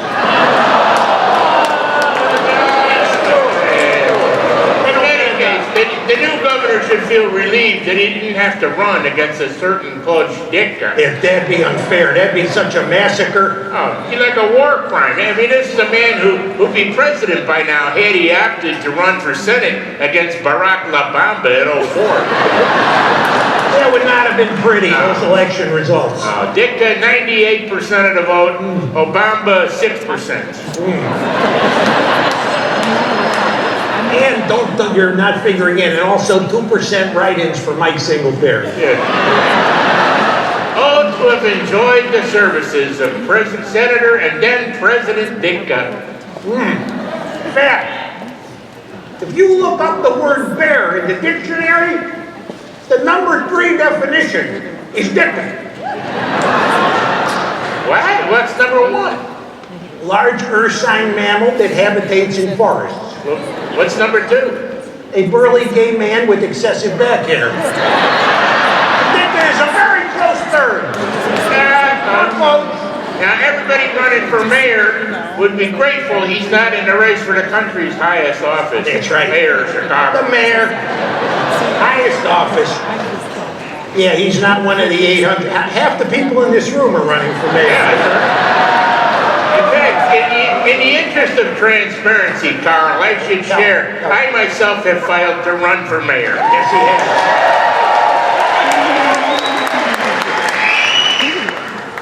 The new governor should feel relieved that he didn't have to run against a certain Coach Ditka. If that'd be unfair, that'd be such a massacre. Oh, he's like a war crime. I mean, this is a man who'd be president by now had he opted to run for Senate against Barack Obama in 2004. That would not have been pretty, those election results. Ditka, 98% of the vote. Obama, 6%. And you're not figuring in, and also 2% write-ins for Mike Singletary. Yeah. Oh, to have enjoyed the services of Senator and then President Ditka. In fact, if you look up the word bear in the dictionary, the number 3 definition is Ditka. What? What's number 1? Large ursine mammal that habitates in forests. Well, what's number 2? A burly gay man with excessive back hair. Ditka is a very close third. Now, everybody running for mayor would be grateful he's not in the race for the country's highest office. That's right. Mayor of Chicago. The mayor. Highest office. Yeah, he's not one of the 800. Half the people in this room are running for mayor. Yeah. In fact, in the interest of transparency, Carl, I should share, I myself have filed to run for mayor. Yes, he has.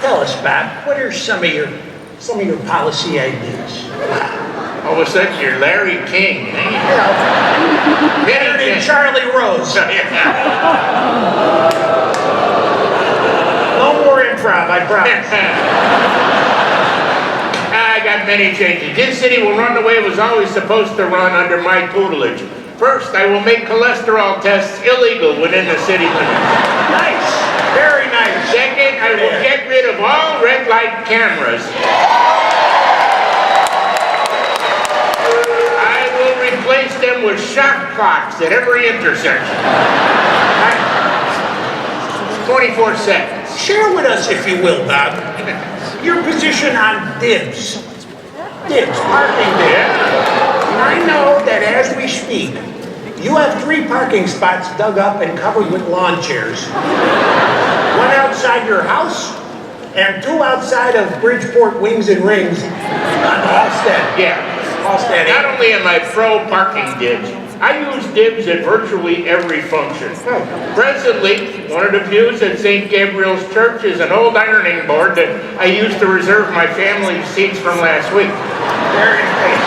Tell us, Bob, what are some of your policy ideas? All of a sudden, you're Larry King. Better than Charlie Rose. No more improv, I promise. I got many changes. This city will run the way it was always supposed to run under my tutelage. First, I will make cholesterol tests illegal within the city limits. Nice. Very nice. Second, I will get rid of all red light cameras. I will replace them with shot clocks at every intersection. 24 seconds. Share with us, if you will, Bob, your position on dibs. Dibs, parking dibs. I know that as we speak, you have 3 parking spots dug up and covered with lawn chairs. 1 outside your house, and 2 outside of Bridgeport Wings and Rings on Halstead. Yeah. Halstead. Not only am I pro parking dibs, I use dibs at virtually every function. Presently, one of the pews at St. Gabriel's Church is an old ironing board that I used to reserve my family's seats from last week. Very nice.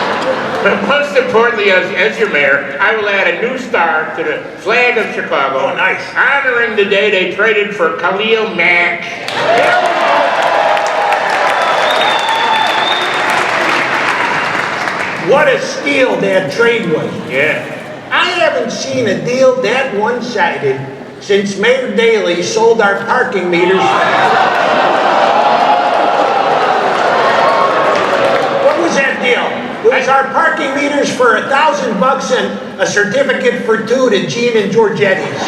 But most importantly, as your mayor, I will add a new star to the flag of Chicago. Oh, nice. Honoring the day they traded for Khalil Mack. What a steal that trade was. Yeah. I haven't seen a deal that one-sided since Mayor Daley sold our parking meters. What was that deal? It was our parking meters for $1,000 and a certificate for 2 to Gene and Georgetti's.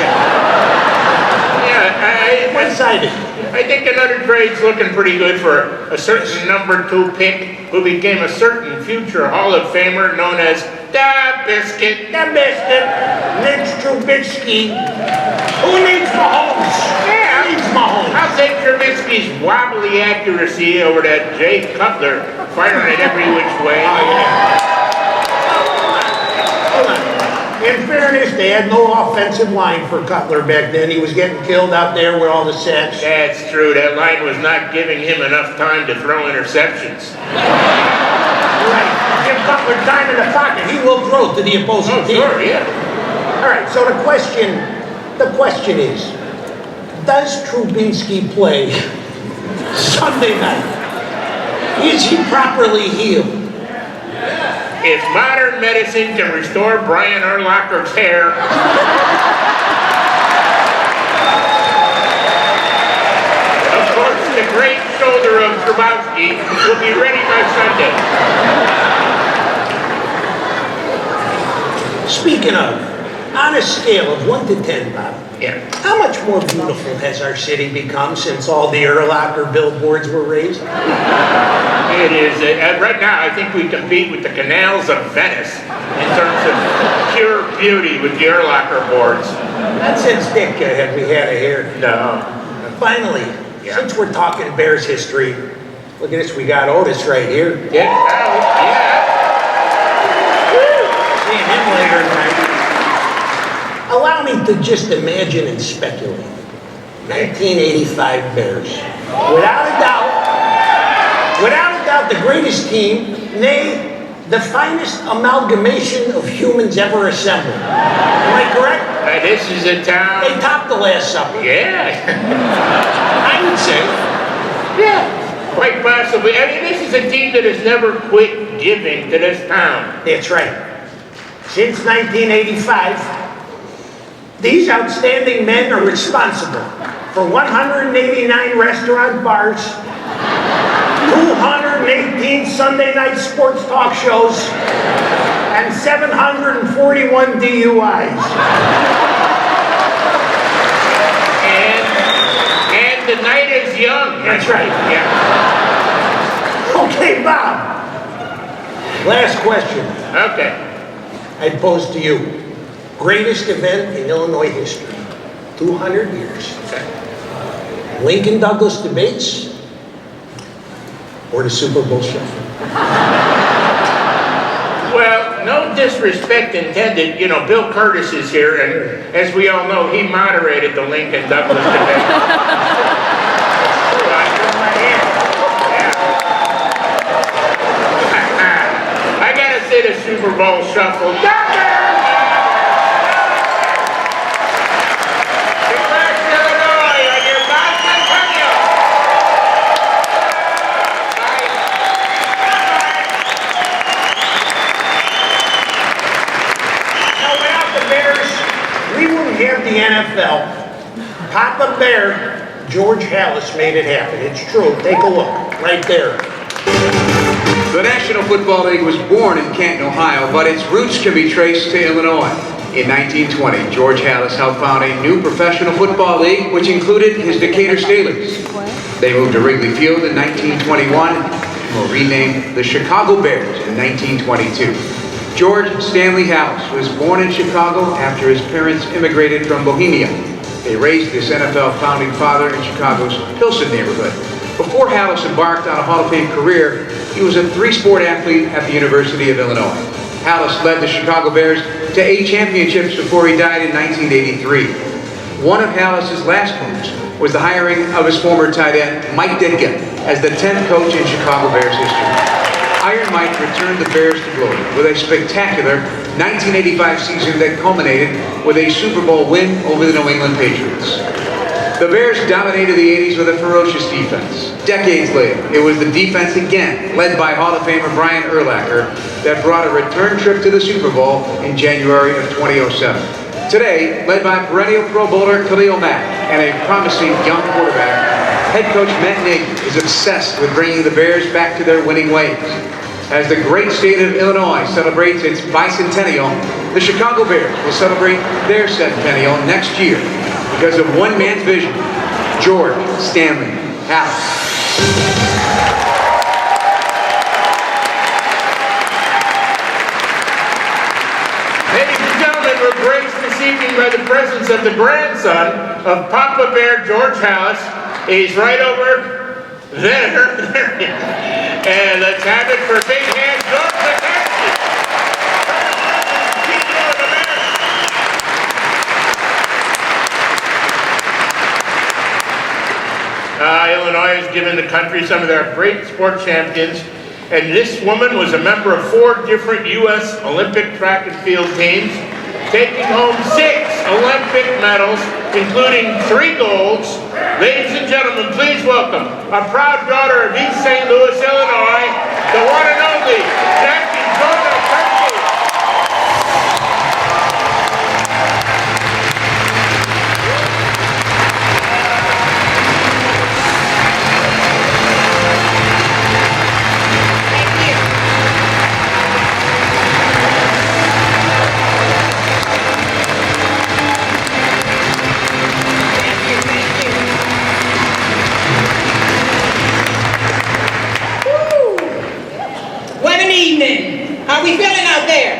Yeah, one-sided. I think another trade's looking pretty good for a certain number 2 pick who became a certain future Hall of Famer known as the Biscuit. The Biscuit. Mitch Trubisky. Who needs Mahomes? Yeah. Who needs Mahomes? I'll take Trubisky's wobbly accuracy over that Jay Cutler firing it every which way. Oh, yeah. Hold on. In fairness, they had no offensive line for Cutler back then. He was getting killed out there with all the sacks. That's true. That line was not giving him enough time to throw interceptions. Right. Give Cutler time in the pocket. He will throw to the opposing team. Sure, yeah. All right, so the question is, does Trubinsky play Sunday night? Is he properly healed? If modern medicine can restore Brian Urlacher's hair, of course the great shoulder of Trubowski will be ready by Sunday. Speaking of, on a scale of 1 to 10, Bob, yeah. How much more beautiful has our city become since all the Urlacher billboards were raised? It is. Right now, I think we compete with the canals of Venice in terms of pure beauty with the Urlacher boards. Not since Dick have we had a hair. No. Finally, since we're talking Bears history, look at this, we got Otis right here. Yeah. Seeing him later tonight. Allow me to just imagine and speculate. 1985 Bears. Without a doubt, the greatest team, nay, the finest amalgamation of humans ever assembled. Am I correct? This is a town. They topped the Last Supper. Yeah. I would say. Yeah. Quite possibly. I mean, this is a team that has never quit giving to this town. That's right. Since 1985, these outstanding men are responsible for 189 restaurant bars, 218 Sunday night sports talk shows, and 741 DUIs. And the night is young. That's right. Yeah. Okay, Bob. Last question. Okay. I pose to you. Greatest event in Illinois history. 200 years. Okay. Lincoln Douglas debates or the Super Bowl shuffle? Well, no disrespect intended. You know, Bill Curtis is here, and as we all know, he moderated the Lincoln Douglas debate. I gotta say the Super Bowl shuffle. The NFL, Papa Bear, George Halas made it happen. It's true. Take a look. Right there. The National Football League was born in Canton, Ohio, but its roots can be traced to Illinois. In 1920, George Halas helped found a new professional football league, which included his Decatur Steelers. They moved to Wrigley Field in 1921 and were renamed the Chicago Bears in 1922. George Stanley Halas was born in Chicago after his parents immigrated from Bohemia. They raised this NFL founding father in Chicago's Pilsen neighborhood. Before Halas embarked on a Hall of Fame career, he was a three-sport athlete at the University of Illinois. Halas led the Chicago Bears to 8 championships before he died in 1983. One of Halas's last moves was the hiring of his former tight end, Mike Ditka, as the 10th coach in Chicago Bears history. Iron Mike returned the Bears to glory with a spectacular 1985 season that culminated with a Super Bowl win over the New England Patriots. The Bears dominated the 80s with a ferocious defense. Decades later, it was the defense again, led by Hall of Famer Brian Urlacher, that brought a return trip to the Super Bowl in January of 2007. Today, led by perennial Pro Bowler Khalil Mack and a promising young quarterback, head coach Matt Nagy is obsessed with bringing the Bears back to their winning ways. As the great state of Illinois celebrates its bicentennial, the Chicago Bears will celebrate their centennial next year because of one man's vision, George Stanley Halas. Ladies and gentlemen, we're graced this evening by the presence of the grandson of Papa Bear, George Halas. He's right over there. And let's have it for big hand, George Halas. Illinois has given the country some of their great sport champions, and this woman was a member of 4 different U.S. Olympic track and field teams, taking home 6 Olympic medals, including 3 golds. Ladies and gentlemen, please welcome a proud daughter of East St. Louis, Illinois, the one and only Jackie Jordan. How we feeling out there?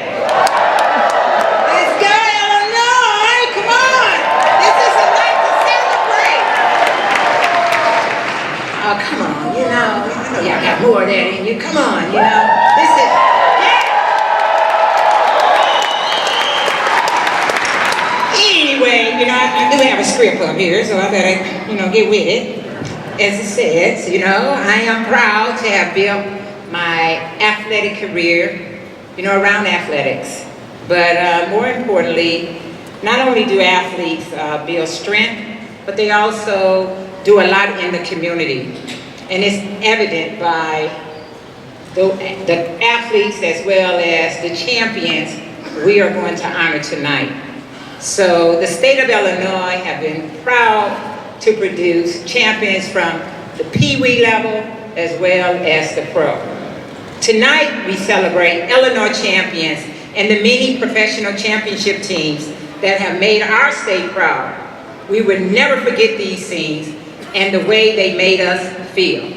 Let's go, Illinois! Come on! This is a night to celebrate! Oh, come on, you know y'all got more of that in you. Come on, you know. This is, yeah! Anyway, you know, I do have a script up here, so I better, you know, get with it. As it says, you know, I am proud to have built my athletic career, you know, around athletics. But more importantly, not only do athletes build strength, but they also do a lot in the community. And it's evident by the athletes as well as the champions we are going to honor tonight. So the state of Illinois have been proud to produce champions from the Pee Wee level as well as the pro. Tonight, we celebrate Illinois champions and the many professional championship teams that have made our state proud. We will never forget these scenes and the way they made us feel.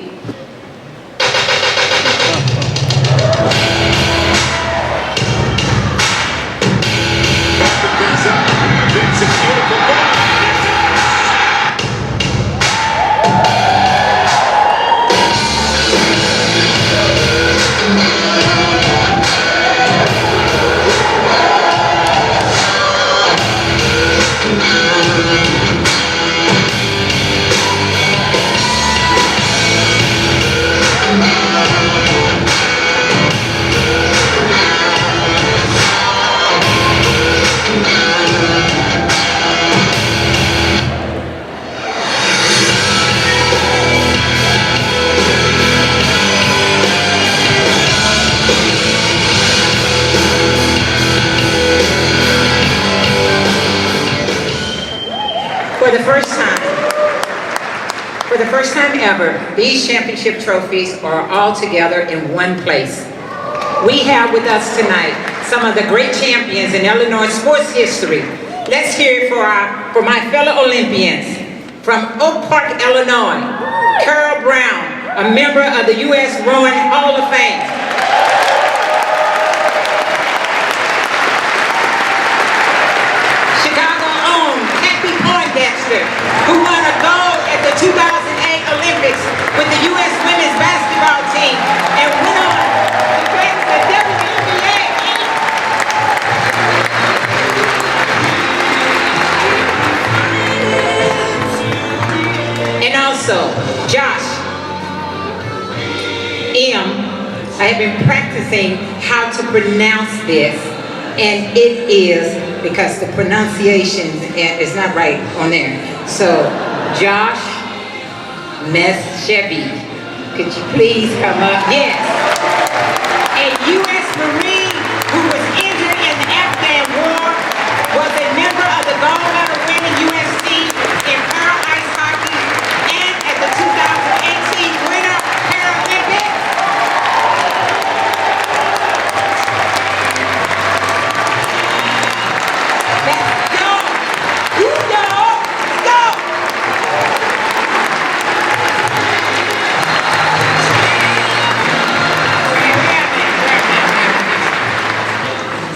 For the first time ever, these championship trophies are all together in one place. We have with us tonight some of the great champions in Illinois sports history. Let's hear it for my fellow Olympians. From Oak Park, Illinois, Carol Brown, a member of the U.S. Rowing Hall of Fame. Who won a gold at the 2008 Olympics with the U.S. women's basketball team and went on to win the WNBA. Also, Josh I have been practicing how to pronounce this, and it is, because the pronunciation is not right on there. So, Josh Chevy, could you please come up? Yes. A U.S. Marine who was injured in the Afghan War, was a member of the gold medal winning U.S. team in para ice hockey, and at the 2018 Winter Paralympics. Let's go! You know! Go!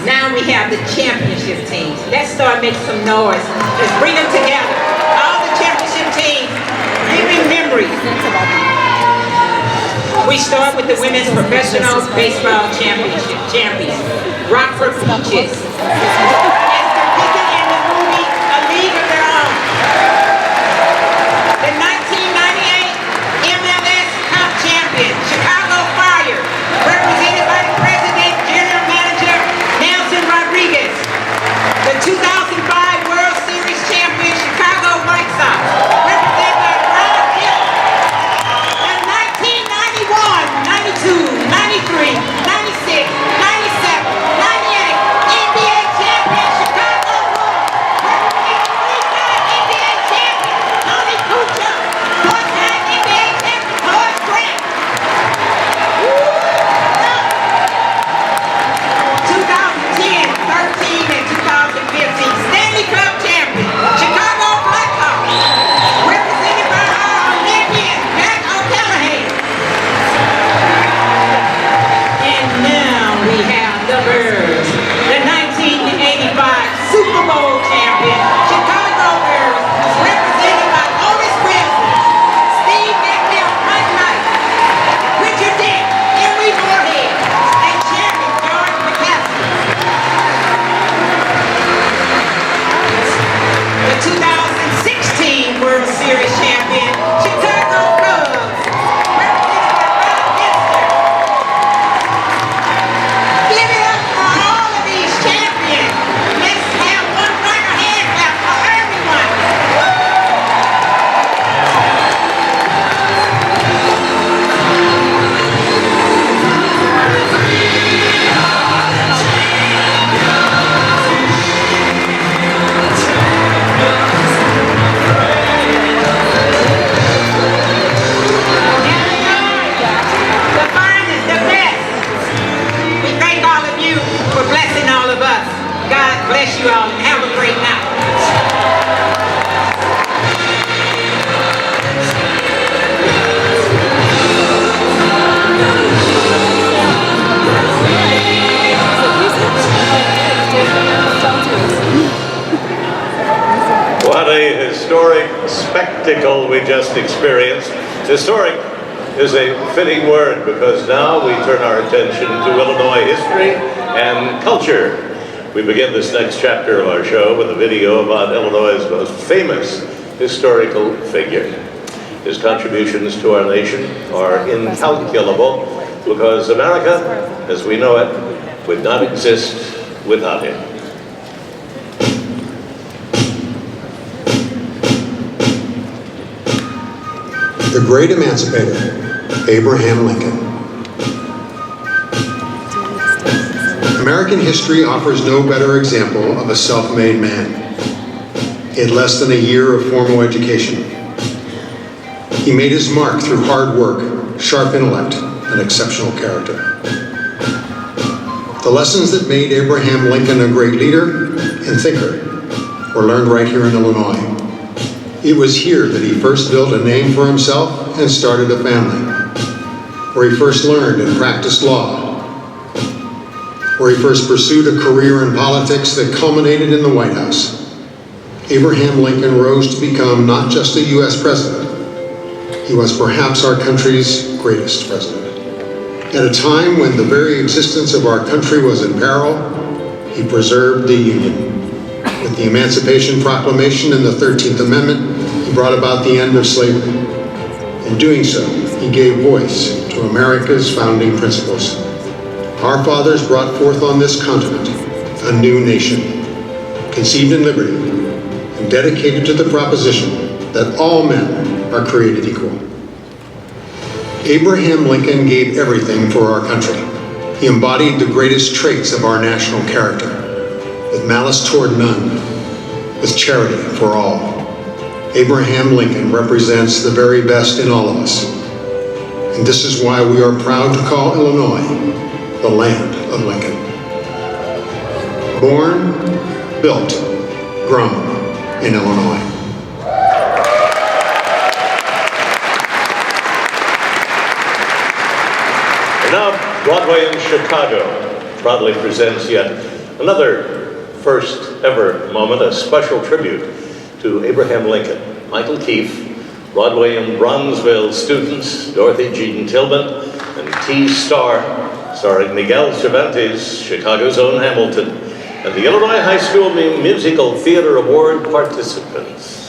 Now we have the championship teams. Let's start making some noise. Let's bring them together. All the championship teams, living memories. We start with the women's professional baseball championship champions, Rockford Peaches. As depicted in the movie A League of Their Own. The 1998 MLS Cup champion, Chicago Fire, represented by the president, general manager, Nelson Rodriguez. The 2005 World Series champion, Chicago White Sox, represented by Ron Hill. The 1991, 92, 93, 96, 97, 98 NBA champion, Chicago Bulls, representing three-time NBA champion, Tony Kukoc, four-time NBA champion, Horace Grant. 2010, 13, and 2015 Stanley Cup champion, Chicago Blackhawks, represented by our Olympian, Pat O'Callaghan. And now we have the Bears, the 1985 Super Bowl champion, Chicago Bears, represented by Otis Wilson, Steve McNair, Mike Knight, Richard Dick, Henry Moorhead, and champion George McCaskey. The 2016 World Series champion, Chicago Cubs, represented by Bob Gibson. Give it up for all of these champions. Let's have one final hand clap for everyone. The finest, the best. We thank all of you for blessing all of us. God bless you all and have a great night. What a historic spectacle we just experienced. Historic is a fitting word because now we turn our attention to Illinois history and culture. We begin this next chapter of our show with a video about Illinois' most famous historical figure. His contributions to our nation are incalculable because America, as we know it, would not exist without him. The great emancipator, Abraham Lincoln. American history offers no better example of a self-made man. In less than a year of formal education, he made his mark through hard work, sharp intellect, and exceptional character. The lessons that made Abraham Lincoln a great leader and thinker were learned right here in Illinois. It was here that he first built a name for himself and started a family, where he first learned and practiced law, where he first pursued a career in politics that culminated in the White House. Abraham Lincoln rose to become not just a U.S. president, he was perhaps our country's greatest president. At a time when the very existence of our country was in peril, he preserved the Union. With the Emancipation Proclamation and the 13th Amendment, he brought about the end of slavery. In doing so, he gave voice to America's founding principles. Our fathers brought forth on this continent a new nation, conceived in liberty and dedicated to the proposition that all men are created equal. Abraham Lincoln gave everything for our country. He embodied the greatest traits of our national character, with malice toward none, with charity for all. Abraham Lincoln represents the very best in all of us. And this is why we are proud to call Illinois the land of Lincoln. Born, built, grown in Illinois. And now, Broadway in Chicago proudly presents yet another first ever moment, a special tribute to Abraham Lincoln. Michael Keefe, Broadway in Bronzeville students, Dorothy Jean Tillman, and T. Starr, starring Miguel Cervantes, Chicago's own Hamilton, and the Illinois High School Musical Theater Award participants.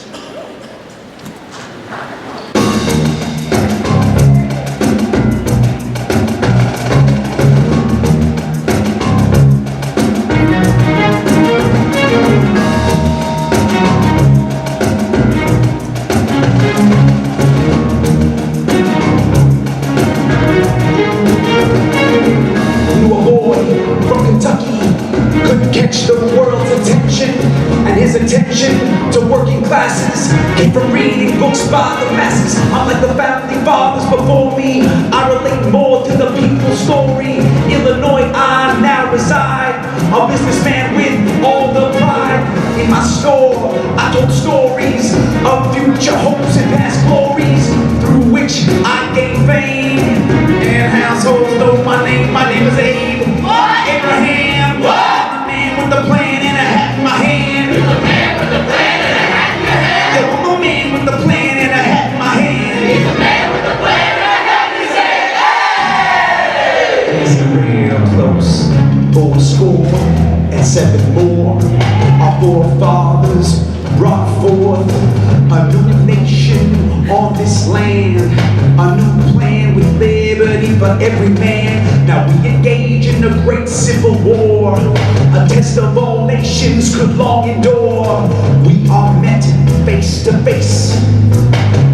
Came from reading books by the masses. Unlike the founding fathers before me, I relate more to the people's story. Illinois, I now reside, a businessman with all the pride. In my store, I told stories of future hopes and past glories, through which I gained fame. And households know my name. My name is Abe. What? Abraham. What? I'm the man with the plan and a hat in my hand. You're the man with the plan and a hat in your hand. Yeah, I'm the man with the plan and a hat in my hand. He's the man with the plan and a hat in his hand. Hey! It's real close. 4 and 7 more. Our forefathers brought forth a new nation on this land, a new plan with liberty for every man. Now we engage in a great civil war, a test of all nations could long endure. We are met face to face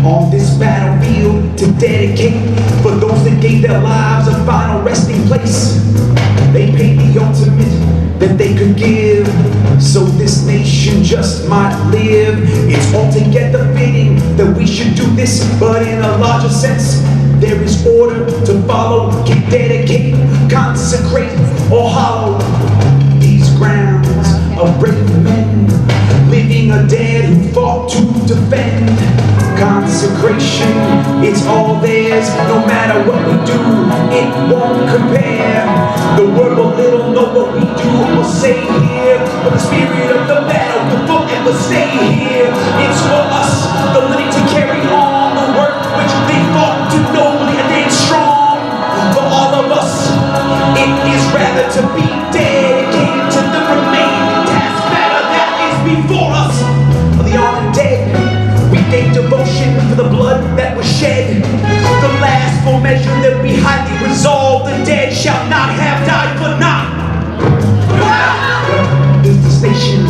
on this battlefield to dedicate for those that gave their lives a final resting place. They paid the ultimate that they could give, so this nation just might live. It's altogether fitting that we should do this, but in a larger sense, there is order to follow. Can dedicate, consecrate, or hollow these grounds of brave men, living or dead who fought to defend. Consecration, it's all theirs, no matter what we do, it won't compare. The world will little know what we do and we'll say here, but the spirit of the battle will forever stay here. It's for us, the living, to carry on the work which they fought to nobly and then strong. For all of us, it is rather to be dedicated to the remaining task matter that is before us. For the armed and dead, we gave devotion for the blood that was shed. The last full measure that we highly resolve, the dead shall not have died for naught. This nation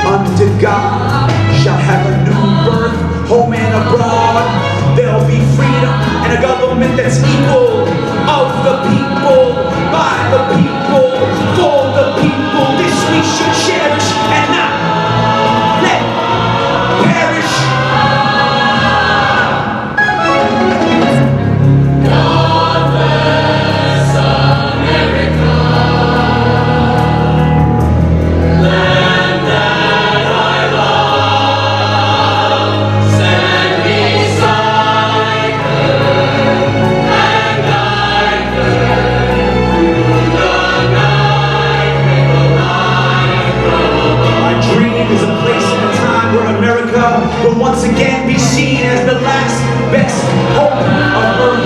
under God shall have a new birth, home and abroad. There'll be freedom and a government that's equal, of the people, by the people, for the people. This we should cherish and not let perish. God bless America, land that I love. Stand beside her, and guide her through the night with the light from above. My dream is a place and a time where America will once again be seen as the last best hope of earth.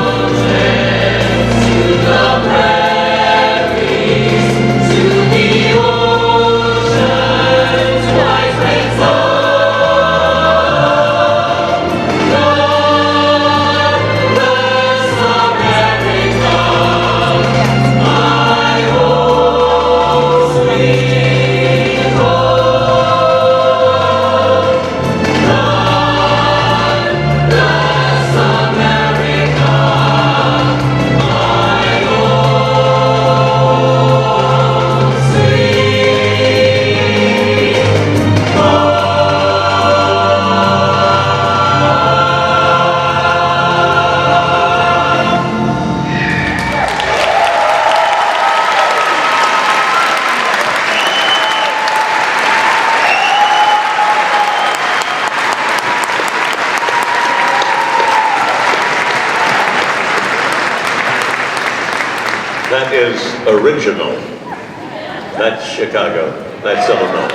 To the prairies, to the oceans, wise and slow. God is original. That's Chicago. That's Illinois.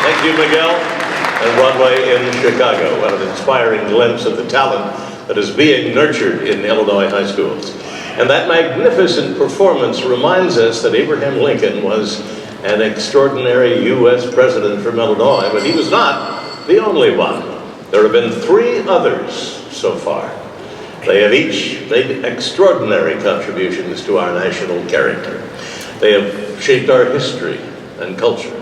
Thank you, Miguel. And Broadway in Chicago. What an inspiring glimpse of the talent that is being nurtured in Illinois high schools. And that magnificent performance reminds us that Abraham Lincoln was an extraordinary U.S. president from Illinois, but he was not the only one. There have been 3 others so far. They have each made extraordinary contributions to our national character. They have shaped our history and culture.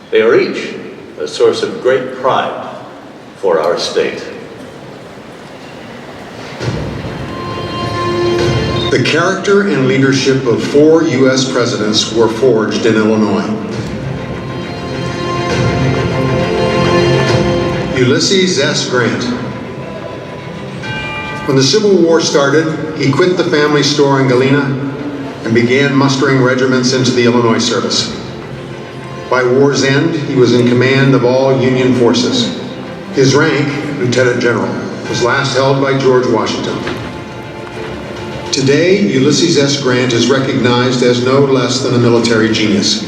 They are each a source of great pride for our state. The character and leadership of 4 U.S. presidents were forged in Illinois. Ulysses S. Grant. When the Civil War started, he quit the family store in Galena and began mustering regiments into the Illinois service. By war's end, he was in command of all Union forces. His rank, Lieutenant General, was last held by George Washington. Today, Ulysses S. Grant is recognized as no less than a military genius.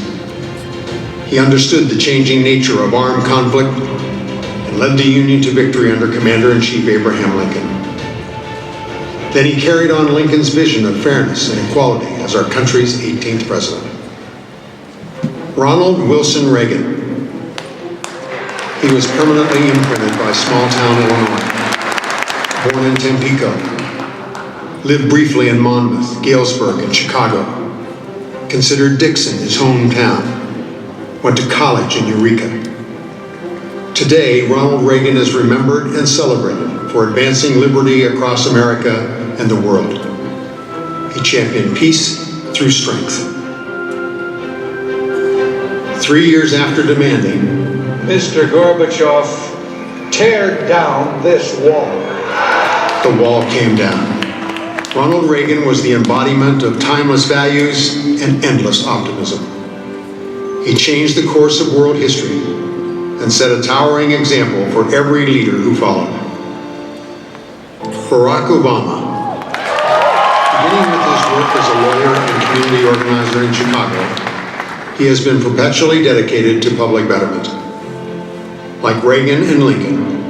He understood the changing nature of armed conflict and led the Union to victory under Commander-in-Chief Abraham Lincoln. Then he carried on Lincoln's vision of fairness and equality as our country's 18th president. Ronald Wilson Reagan. He was permanently imprinted by small-town Illinois. Born in Tampico, lived briefly in Monmouth, Galesburg, and Chicago. Considered Dixon his hometown. Went to college in Eureka. Today, Ronald Reagan is remembered and celebrated for advancing liberty across America and the world. He championed peace through strength. 3 years after demanding, Mr. Gorbachev, tear down this wall. The wall came down. Ronald Reagan was the embodiment of timeless values and endless optimism. He changed the course of world history and set a towering example for every leader who followed. Barack Obama. Beginning with his work as a lawyer and community organizer in Chicago, he has been perpetually dedicated to public betterment. Like Reagan and Lincoln,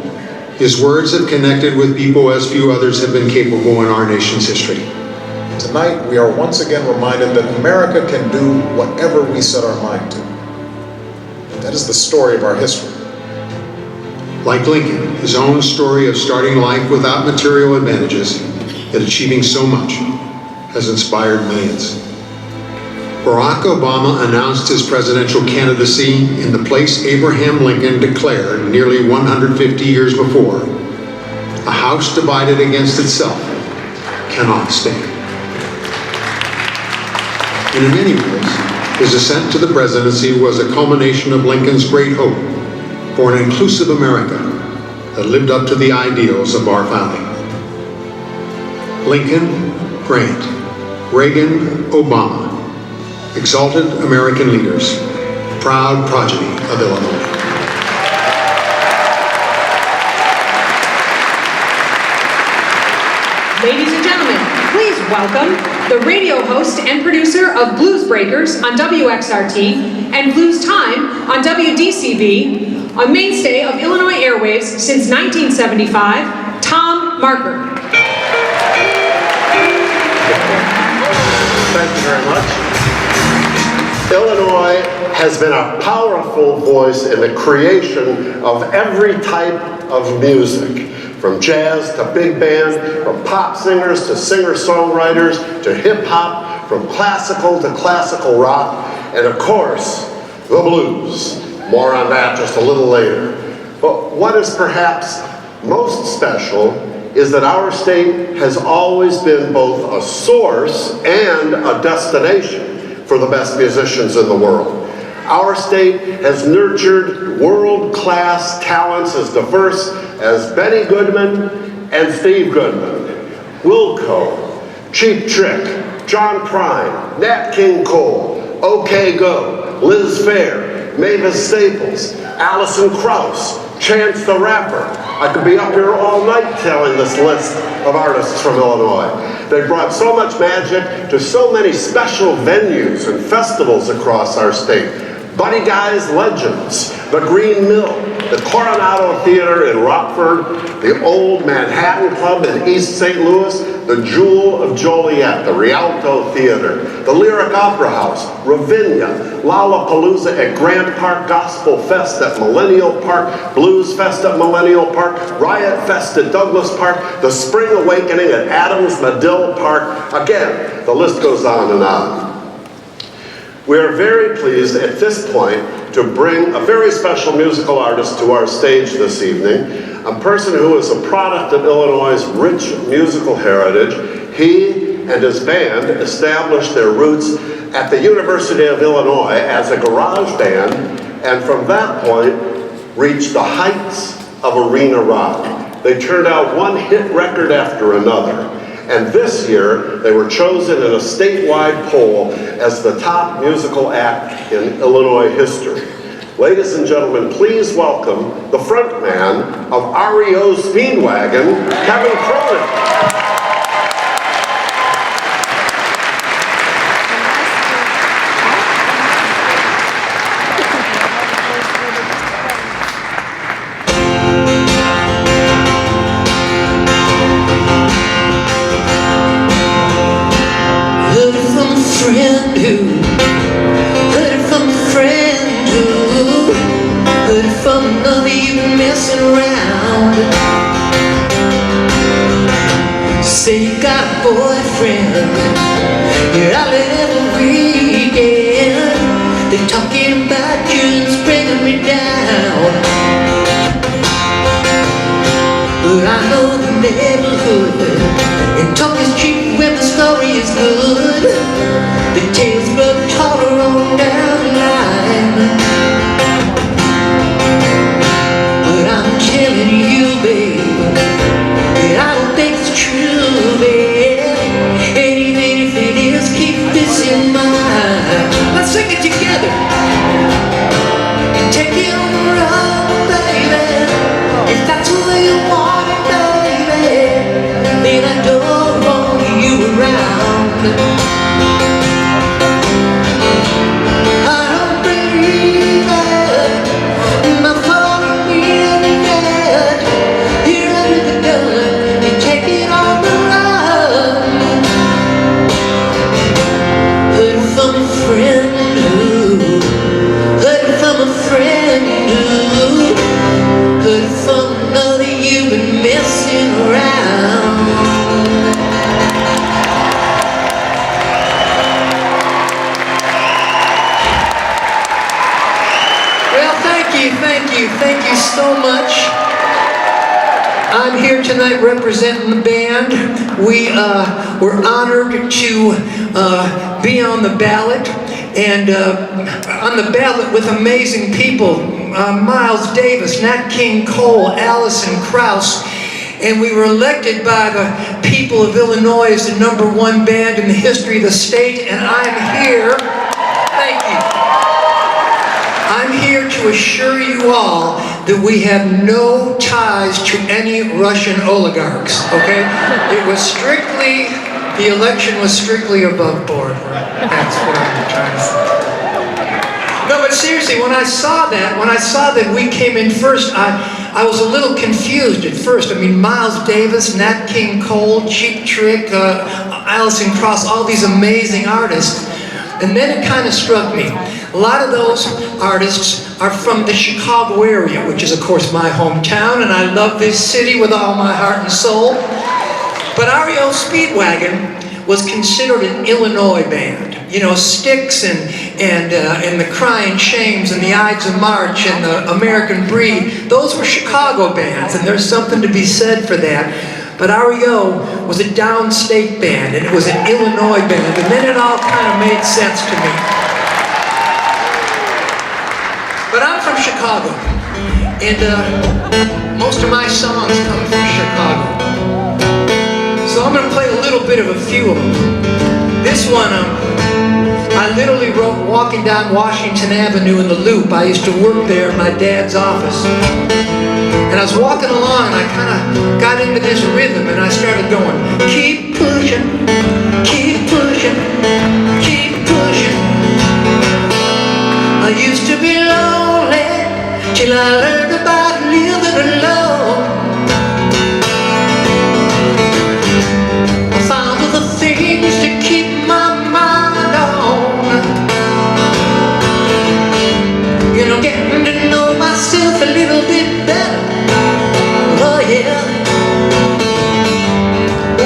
his words have connected with people as few others have been capable in our nation's history. Tonight, we are once again reminded that America can do whatever we set our mind to. That is the story of our history. Like Lincoln, his own story of starting life without material advantages, yet achieving so much, has inspired millions. Barack Obama announced his presidential candidacy in the place Abraham Lincoln declared nearly 150 years before. A house divided against itself cannot stand. And in many ways, his ascent to the presidency was a culmination of Lincoln's great hope for an inclusive America that lived up to the ideals of our founding. Lincoln, Grant, Reagan, Obama, exalted American leaders, proud progeny of Illinois. Ladies and gentlemen, please welcome the radio host and producer of Blues Breakers on WXRT and Blues Time on WDCB, a mainstay of Illinois airwaves since 1975, Tom Marker. Thank you very much. Illinois has been a powerful voice in the creation of every type of music, from jazz to big band, from pop singers to singer-songwriters to hip-hop, from classical to classical rock, and of course, the blues. More on that just a little later. But what is perhaps most special is that our state has always been both a source and a destination for the best musicians in the world. Our state has nurtured world-class talents as diverse as Benny Goodman and Steve Goodman, Wilco, Cheap Trick, John Prine, Nat King Cole, OK Go, Liz Phair, Mavis Staples, Alison Krauss, Chance the Rapper. I could be up here all night telling this list of artists from Illinois. They brought so much magic to so many special venues and festivals across our state. Buddy Guy's Legends, the Green Mill, the Coronado Theater in Rockford, the Old Manhattan Club in East St. Louis, the Jewel of Joliet, the Rialto Theater, the Lyric Opera House, Ravinia, Lollapalooza at Grant Park, Gospel Fest at Millennial Park, Blues Fest at Millennial Park, Riot Fest at Douglas Park, the Spring Awakening at Adams Medill Park. Again, the list goes on and on. We are very pleased at this point to bring a very special musical artist to our stage this evening, a person who is a product of Illinois' rich musical heritage. He and his band established their roots at the University of Illinois as a garage band, and from that point reached the heights of arena rock. They turned out one hit record after another. And this year, they were chosen in a statewide poll as the top musical act in Illinois history. Ladies and gentlemen, please welcome the frontman of REO Speedwagon, Kevin Cronin. Boyfriend, you're out every weekend. They're talking about you and it's bringing me down. But I know the neighborhood and talk is cheap when the story is good. The tales grow taller on down the line. But I'm telling you, babe, that I don't think it's true, babe. In mind. Let's sing it together. Take it on the road, baby. If that's the way you want it, baby, then I don't want you around. I don't believe it. My father being dead. You're under the gun. You take it on the road. Thank you so much. I'm here tonight representing the band. We're honored to be on the ballot, and on the ballot with amazing people. Miles Davis, Nat King Cole, Alison Krauss, and we were elected by the people of Illinois as the #1 band in the history of the state, and I'm here, thank you. I'm here to assure you all that we have no ties to any Russian oligarchs, okay? It was strictly, the election was strictly above board. That's what I'm trying to say. No, but seriously, when I saw that we came in first, I was a little confused at first. I mean, Miles Davis, Nat King Cole, Cheap Trick, Alison Krauss, all these amazing artists. And then it kind of struck me. A lot of those artists are from the Chicago area, which is of course my hometown, and I love this city with all my heart and soul. But REO Speedwagon was considered an Illinois band. You know, Styx and the Crying Shames and the Ides of March and the American Breed, those were Chicago bands, and there's something to be said for that. But REO was a downstate band, and it was an Illinois band, and then it all kind of made sense to me. But I'm from Chicago, and most of my songs come from Chicago. So I'm going to play a little bit of a few of them. This one, I literally wrote walking down Washington Avenue in the Loop. I used to work there in my dad's office. And I was walking along and I kind of got into this rhythm and I started going, keep pushing, keep pushing, keep pushing. I used to be lonely till I learned about living alone. I found all the things to keep my mind on. You know, getting to know myself a little bit better. Oh yeah.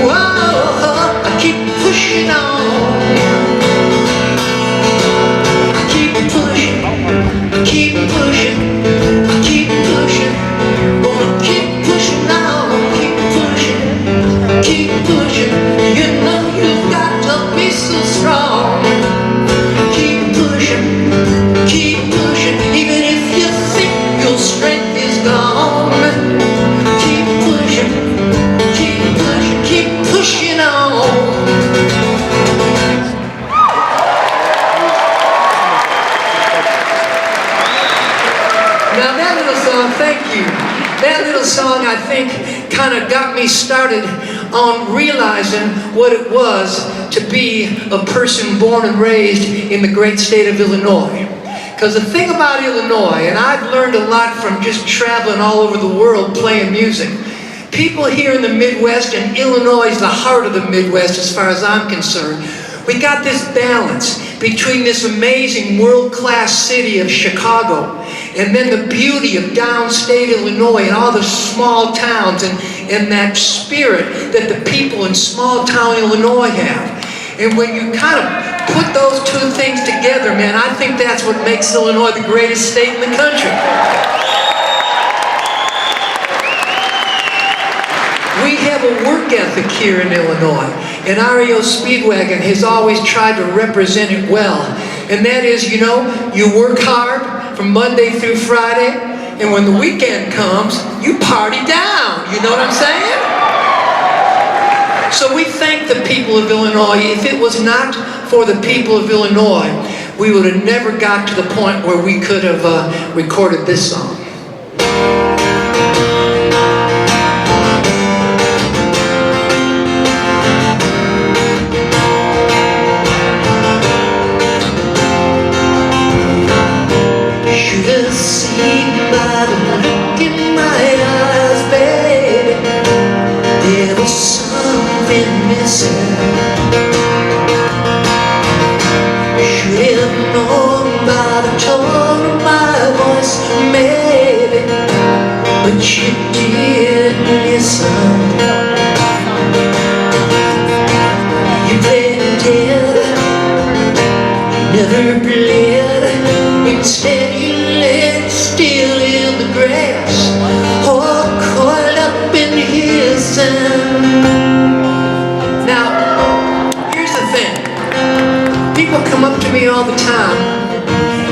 Whoa, I keep pushing on. I keep pushing, I keep pushing, I keep pushing. Gonna keep pushing on, keep pushing, keep pushing. You know you've got to be so strong. Keep pushing, keep pushing, even if you think your strength is gone. Keep pushing, keep pushing, keep pushing on. Now that little song, thank you. That little song, I think, kind of got me started on realizing what it was to be a person born and raised in the great state of Illinois. Because the thing about Illinois, and I've learned a lot from just traveling all over the world playing music, people here in the Midwest, and Illinois is the heart of the Midwest as far as I'm concerned, we got this balance between this amazing world-class city of Chicago and then the beauty of downstate Illinois and all the small towns and that spirit that the people in small town Illinois have. And when you kind of put those two things together, man, I think that's what makes Illinois the greatest state in the country. We have a work ethic here in Illinois, and REO Speedwagon has always tried to represent it well. And that is, you know, you work hard from Monday through Friday, and when the weekend comes, you party down. You know what I'm saying? So we thank the people of Illinois. If it was not for the people of Illinois, we would have never got to the point where we could have recorded this song. Should have seen by the look in my eyes, baby, there was something missing. Should have known by the tone of my voice, maybe, but you didn't listen. You played dead, you never played. Instead you lay still in the grass, all coiled up in his sand. Now, here's the thing. People come up to me all the time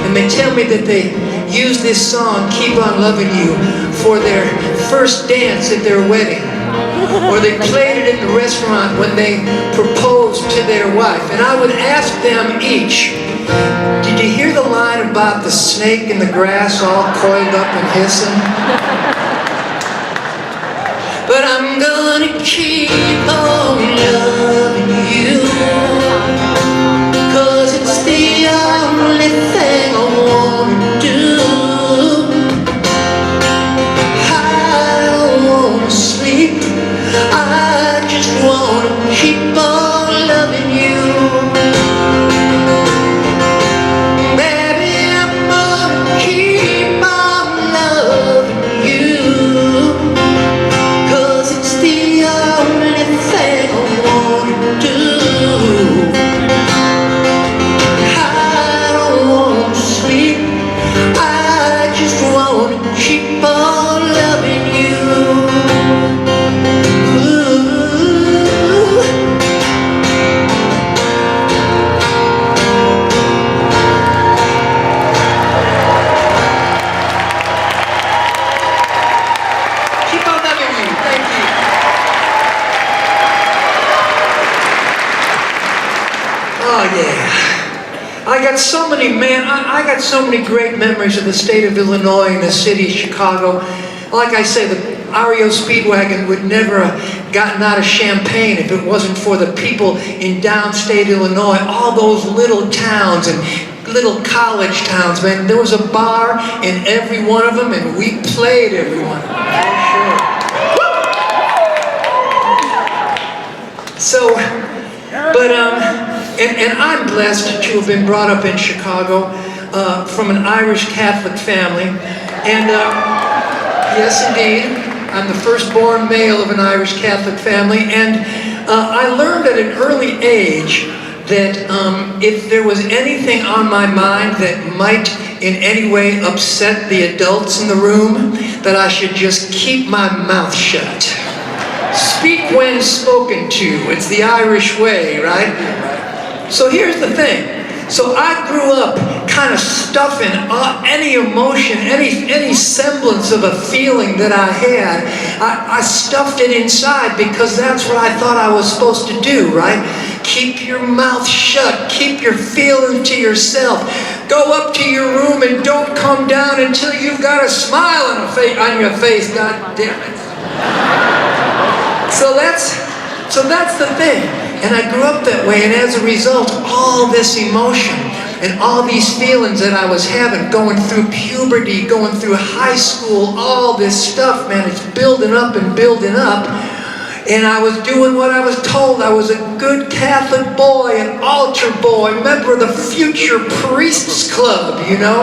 and they tell me that they use this song, Keep On Loving You, for their first dance at their wedding. Or they played it in the restaurant when they proposed to their wife. And I would ask them each, did you hear the line about the snake in the grass all coiled up and hissing? But I'm gonna keep on loving you, 'cause it's the only thing I wanna do. I don't wanna sleep, I just wanna keep on loving you. Keep got so many, man, I got so many great memories of the state of Illinois and the city of Chicago. Like I say, the REO Speedwagon would never have gotten out of Champaign if it wasn't for the people in downstate Illinois, all those little towns and little college towns, man. There was a bar in every one of them, and we played every one of them, for sure. So, but, and I'm blessed to have been brought up in Chicago from an Irish Catholic family, and yes, indeed, I'm the firstborn male of an Irish Catholic family, and I learned at an early age that if there was anything on my mind that might in any way upset the adults in the room, that I should just keep my mouth shut. Speak when spoken to. It's the Irish way, right? So here's the thing. So I grew up kind of stuffing any emotion, any semblance of a feeling that I had. I stuffed it inside because that's what I thought I was supposed to do, right? Keep your mouth shut. Keep your feelings to yourself. Go up to your room and don't come down until you've got a smile on your face. God damn it. So that's the thing. And I grew up that way, and as a result, all this emotion and all these feelings that I was having, going through puberty, going through high school, all this stuff, man, it's building up and building up. And I was doing what I was told. I was a good Catholic boy, an altar boy, member of the Future Priests Club, you know?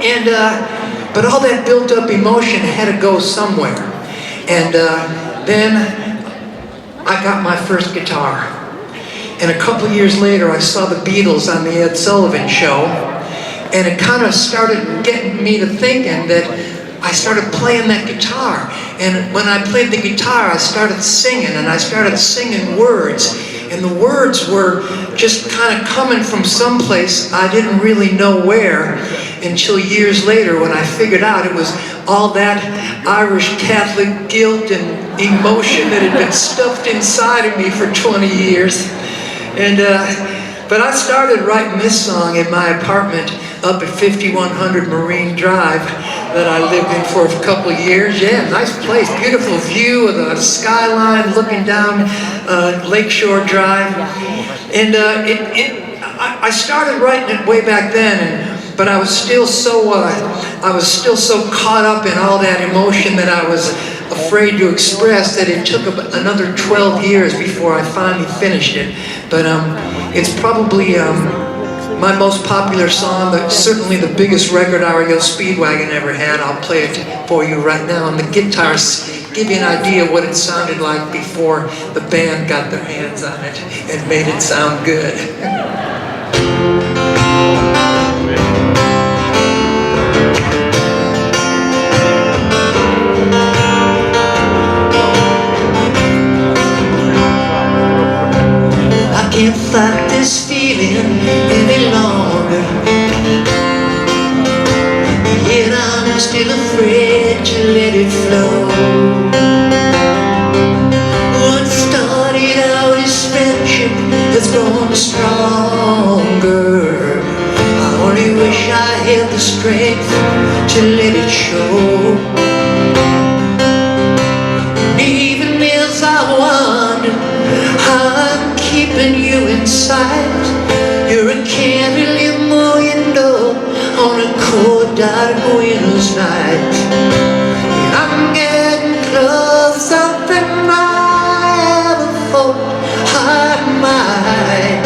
And, but all that built up emotion had to go somewhere. And then I got my first guitar. And a couple years later, I saw the Beatles on the Ed Sullivan Show. And it kind of started getting me to thinking that I started playing that guitar. And when I played the guitar, I started singing, and I started singing words. And the words were just kind of coming from someplace I didn't really know where until years later when I figured out it was all that Irish Catholic guilt and emotion that had been stuffed inside of me for 20 years. And, but I started writing this song in my apartment up at 5100 Marine Drive that I lived in for a couple of years. Yeah, nice place, beautiful view of the skyline looking down Lakeshore Drive. And I started writing it way back then, but I was still so caught up in all that emotion that I was afraid to express that it took another 12 years before I finally finished it. But it's probably my most popular song, but certainly the biggest record REO Speedwagon ever had. I'll play it for you right now on the guitar, give you an idea of what it sounded like before the band got their hands on it and made it sound good. I can't fight this feeling any longer, yet I'm still afraid to let it flow. What started out as friendship has grown stronger. I only wish I had the strength to let it show. And even as I wonder how I'm keeping you in sight, you're a candle in the window on a cold dark winter's night. And I'm getting closer than I ever thought I might.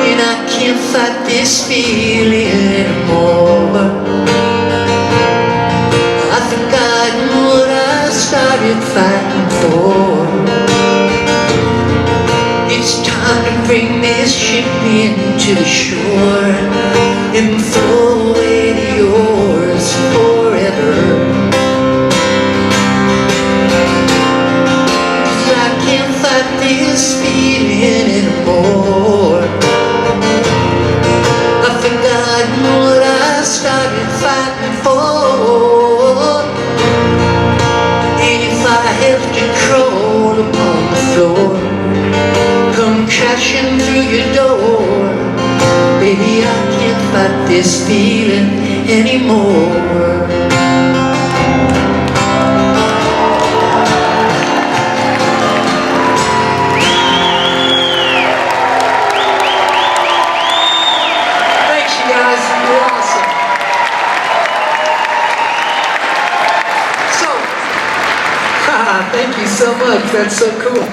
And I can't fight this feeling anymore. I've forgotten what I started fighting for. It's time to bring this ship into the shore and throw away the oars forever. 'Cause I can't fight this feeling anymore. I've forgotten what I started fighting for. And if I have to crawl upon the floor, come crashing through your door. Baby, I can't fight this feeling anymore. Thanks, you guys. You're awesome. So, thank you so much. That's so cool.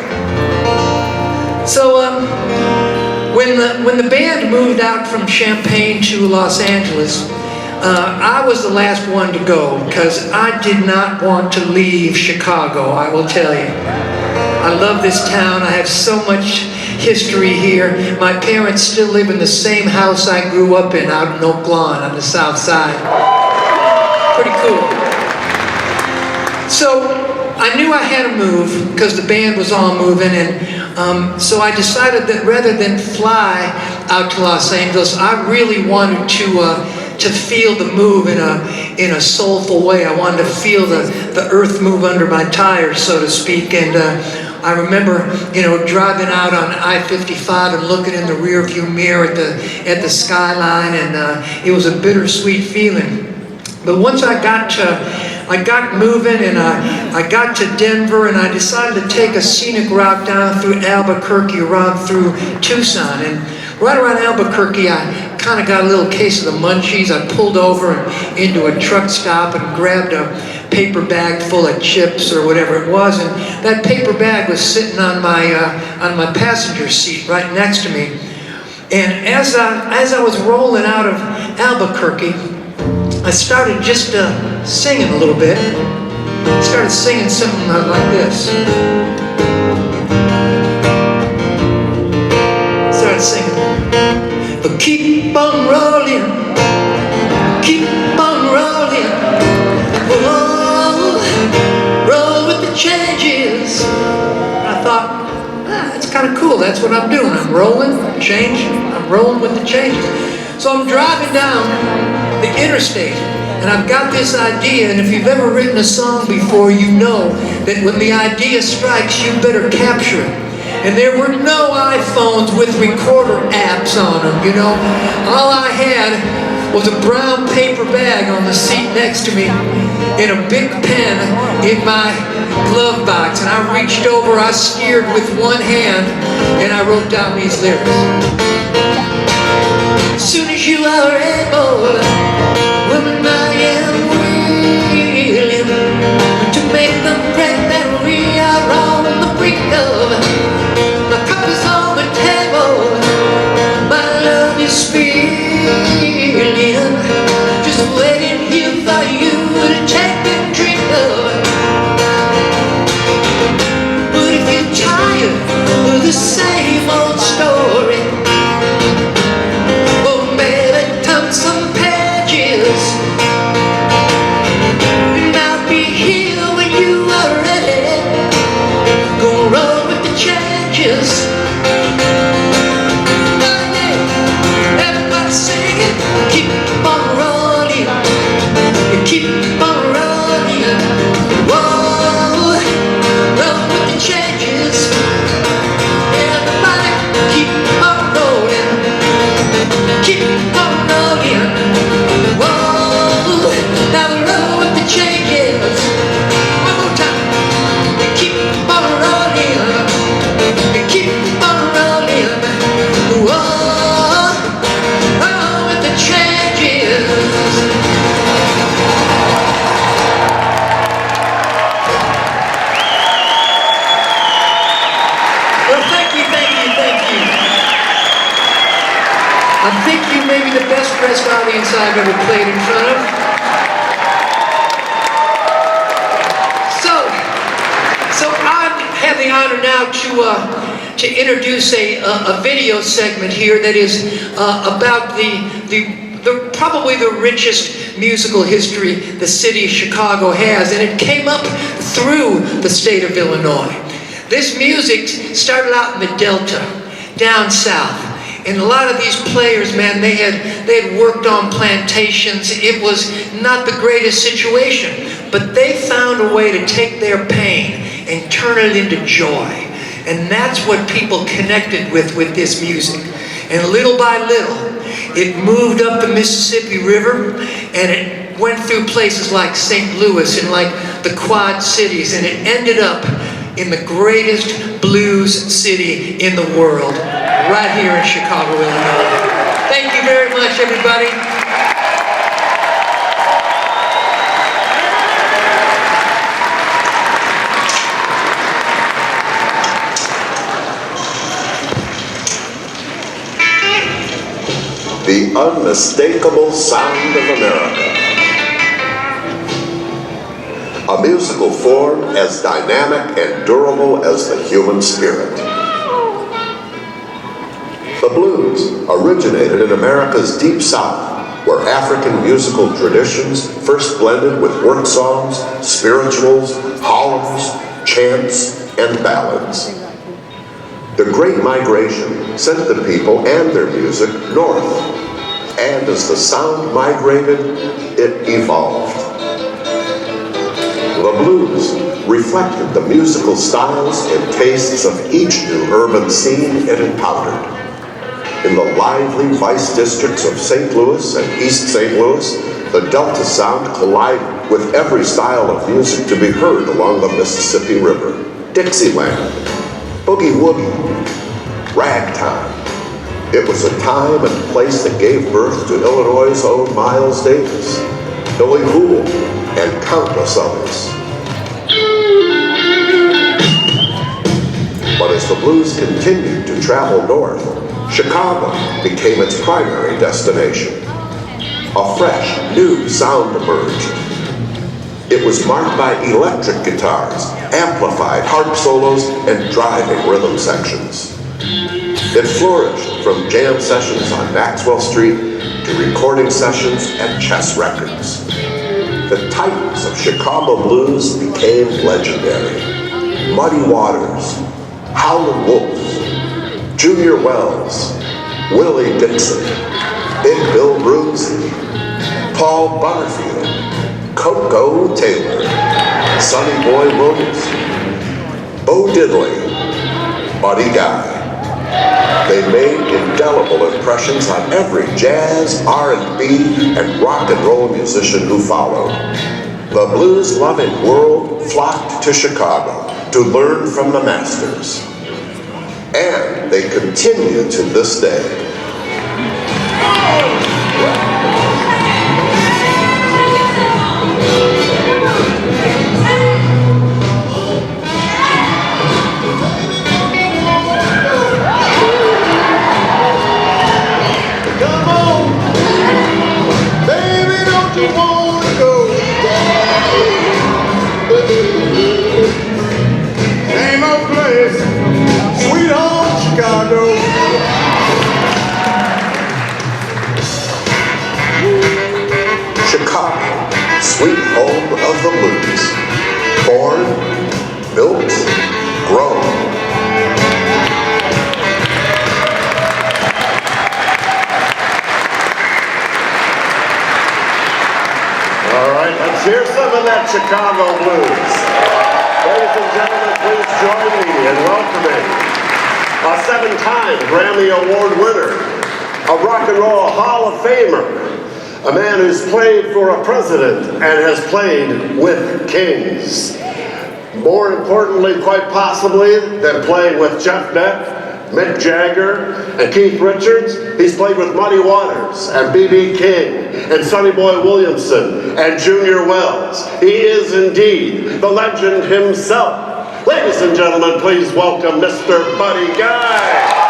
So, when the band moved out from Champaign to Los Angeles, I was the last one to go because I did not want to leave Chicago, I will tell you. I love this town. I have so much history here. My parents still live in the same house I grew up in out in Oak Lawn on the south side. Pretty cool. So I knew I had to move because the band was all moving, and so I decided that rather than fly out to Los Angeles, I really wanted to feel the move in a soulful way. I wanted to feel the earth move under my tires, so to speak. And I remember, driving out on I-55 and looking in the rearview mirror at the skyline, and it was a bittersweet feeling. But once I got moving, and I got to Denver, and I decided to take a scenic route down through Albuquerque, around through Tucson. And right around Albuquerque, I kind of got a little case of the munchies. I pulled over into a truck stop and grabbed a paper bag full of chips or whatever it was, and that paper bag was sitting on my passenger seat right next to me. And as I was rolling out of Albuquerque, I started just singing a little bit. I started singing something like this. Started singing. But keep on rolling, keep on rolling. Whoa, roll with the changes. I thought, that's kind of cool. That's what I'm doing. I'm rolling, I'm changing, I'm rolling with the changes. So I'm driving down the interstate, and I've got this idea, and if you've ever written a song before, you know that when the idea strikes, you better capture it. And there were no iPhones with recorder apps on them, All I had was a brown paper bag on the seat next to me and a big pen in my glove box. And I reached over, I steered with one hand, and I wrote down these lyrics. As soon as you are able, woman, I am willing to make the bread that we are on the brink of. My cup is on the table, my love is spilling, just waiting here for you to take a drink of. But if you're tired of the same old story, some pages, and I'll be here when you are ready. Go roll with the changes. Everybody singing, keep on rolling, keep on rolling. Whoa, roll with the changes. Everybody keep on rolling, keep on rolling. Whoa, now roll with the changes. One more time. Keep on rolling, keep on rolling. Whoa, roll with the changes. Well, thank you. I think you may be the best dressed audience I've ever played in front of. So I have the honor now to introduce a video segment here that is about probably the richest musical history the city of Chicago has, and it came up through the state of Illinois. This music started out in the Delta, down south. And a lot of these players, man, they had worked on plantations. It was not the greatest situation, but they found a way to take their pain and turn it into joy. And that's what people connected with this music. And little by little, it moved up the Mississippi River, and it went through places like St. Louis and like the Quad Cities, and it ended up in the greatest blues city in the world, right here in Chicago, Illinois. Thank you very much, everybody. The unmistakable sound of America. A musical form as dynamic and durable as the human spirit. The blues originated in America's Deep South, where African musical traditions first blended with work songs, spirituals, hollers, chants, and ballads. The Great Migration sent the people and their music north, and as the sound migrated, it evolved. The blues reflected the musical styles and tastes of each new urban scene it encountered. In the lively vice districts of St. Louis and East St. Louis, the Delta sound collided with every style of music to be heard along the Mississippi River. Dixieland, boogie woogie, ragtime. It was a time and place that gave birth to Illinois' own Miles Davis, Billy Poole, and countless others. But as the blues continued to travel north, Chicago became its primary destination. A fresh, new sound emerged. It was marked by electric guitars, amplified harp solos, and driving rhythm sections. It flourished from jam sessions on Maxwell Street to recording sessions at Chess Records. The titans of Chicago blues became legendary. Muddy Waters, Howlin' Wolf, Junior Wells, Willie Dixon, Big Bill Brunsey, Paul Butterfield, Coco Taylor, Sonny Boy Williamson, Bo Diddley, Buddy Guy. They made indelible impressions on every jazz, R&B, and rock and roll musician who followed. The blues-loving world flocked to Chicago to learn from the masters. And they continue to this day. Chicago, sweet home of the blues. Born, built, grown. All right, let's hear some of that Chicago blues. Ladies and gentlemen, please join me in welcoming a 7-time Grammy Award winner, a Rock and Roll Hall of Famer, a man who's played for a president and has played with kings. More importantly, quite possibly, than playing with Jeff Beck, Mick Jagger, and Keith Richards, he's played with Muddy Waters and B.B. King and Sonny Boy Williamson and Junior Wells. He is indeed the legend himself. Ladies and gentlemen, please welcome Mr. Buddy Guy.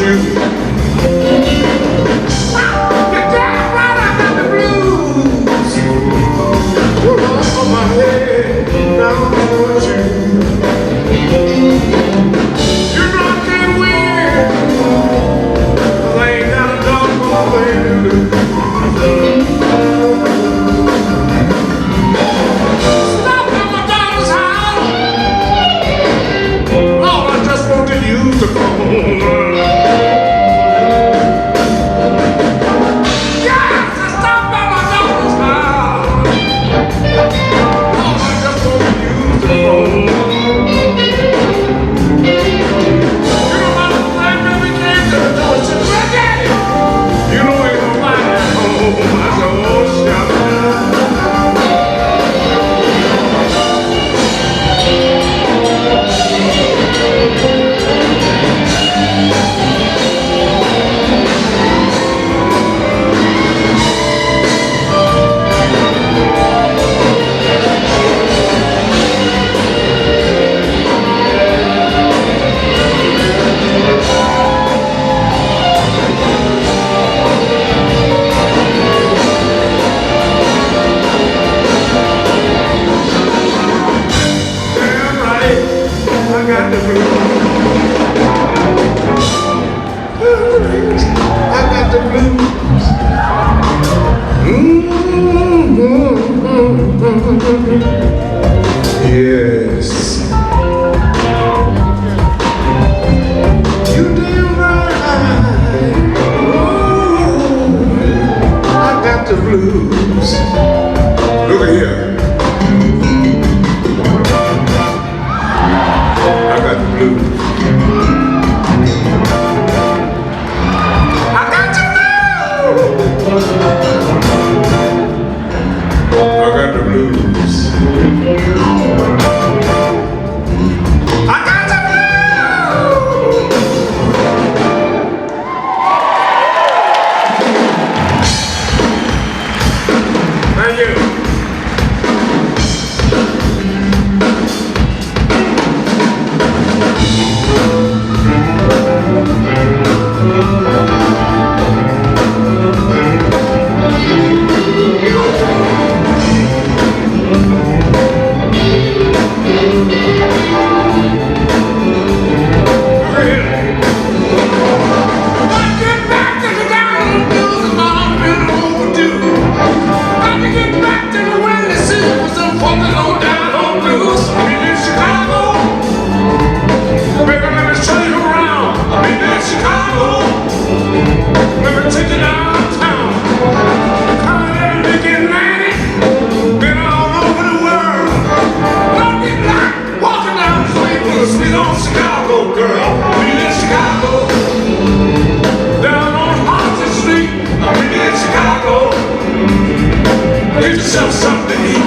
you. You're down right, I got the blues. Put on my head, down on you. You know I can't win, 'cause I ain't got a doggone thing to do. Stop at my daughter's house. Lord, I just want to use the phone. Yes, stop at my daughter's house. Lord, I just want to use the phone. You know my little black baby came to the door and said, "Granddaddy, you know ain't nobody at home." I said, "Oh, shut up." I got the blues. I got the blues. Yes. You damn right. Ooh, I got the blues. Look at here. I got the blues. I got the blues. I got the blues. I got the blues. Thank you. Sweet old Chicago girl, we in Chicago. Down on Hudson Street, we in Chicago. Get yourself something to eat.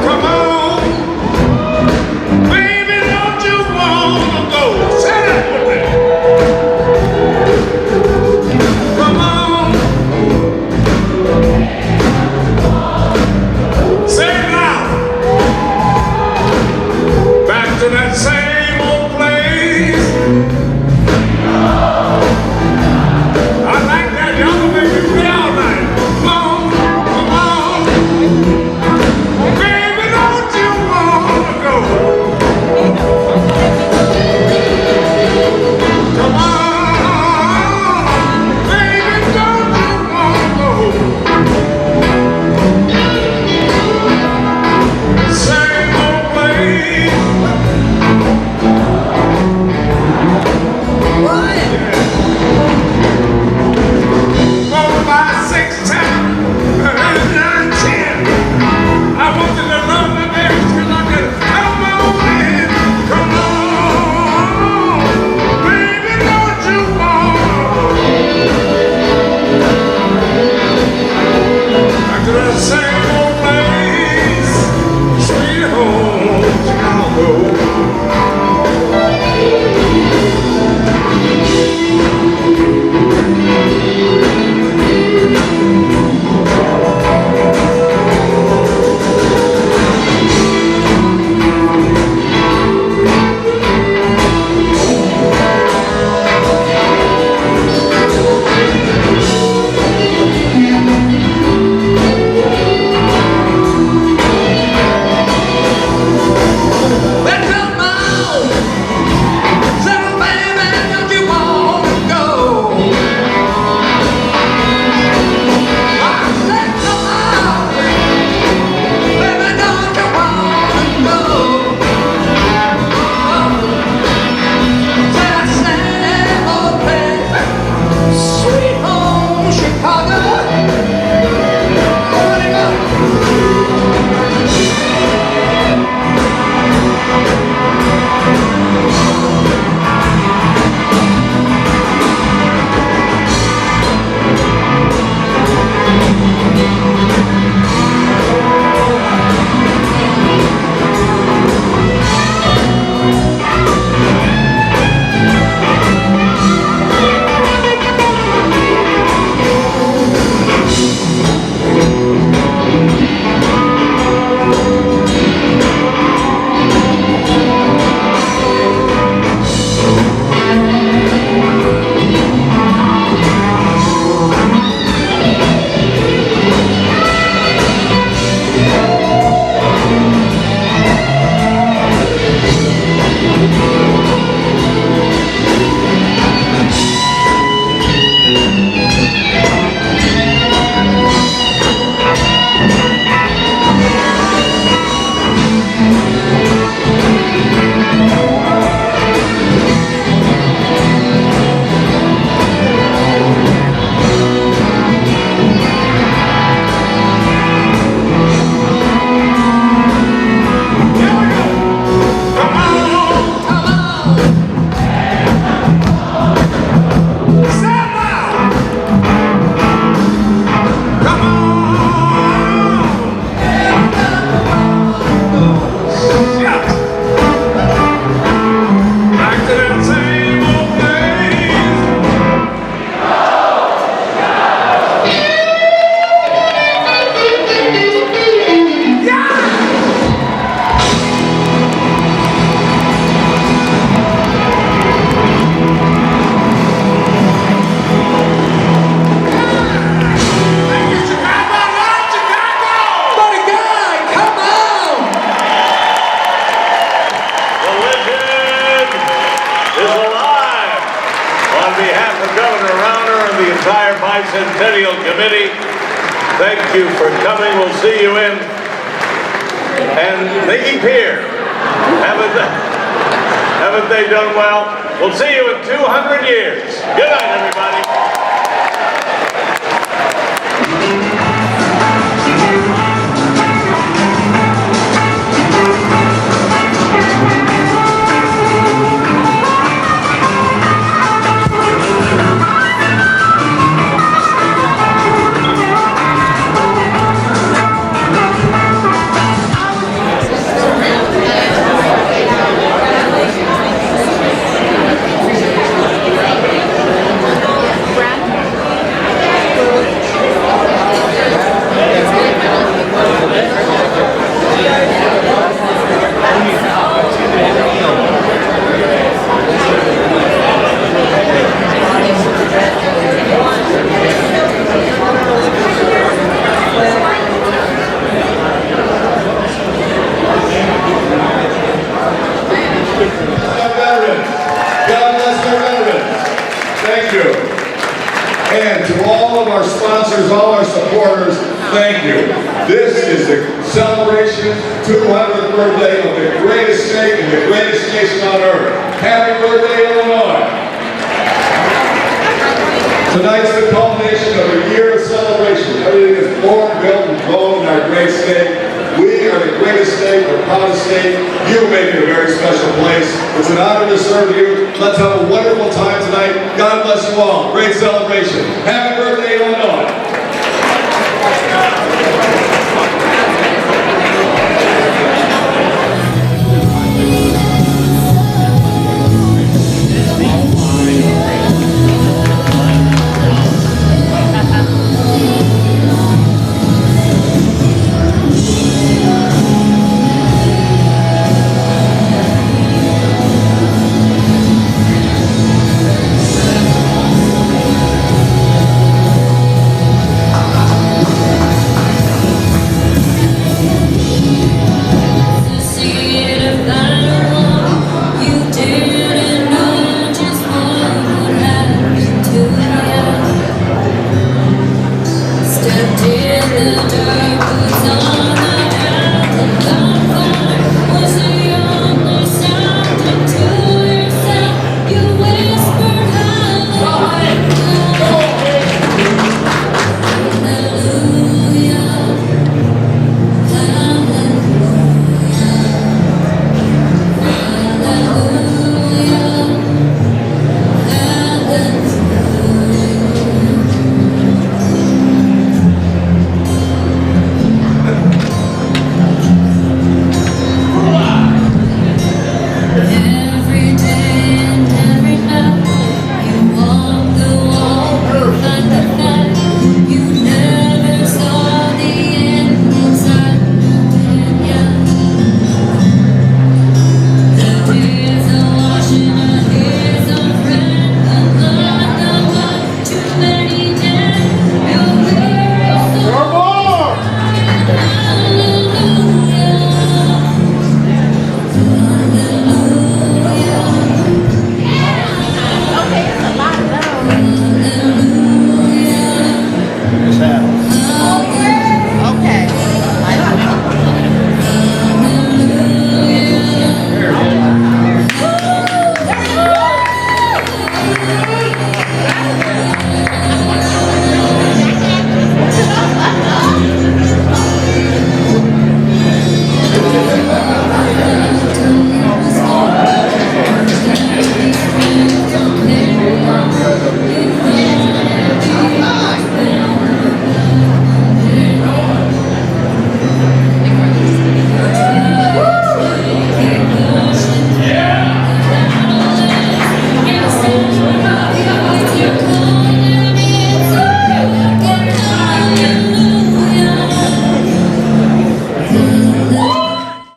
Come on! entire Bicentennial Committee, thank you for coming. We'll see you in. And the Pier. Haven't they done well? We'll see you in 200 years. Good night, everybody. And to all of our sponsors, all our supporters, thank you. This is the celebration, 200th birthday of the greatest state and the greatest station on earth. Happy birthday, Illinois. Tonight's the culmination of a year of celebration. Everything is born, built, and grown in our great state. We are the greatest state, the proudest state. You make it a very special place. It's an honor to serve you. Let's have a wonderful time tonight. God bless you all. Great celebration. Happy birthday, Illinois.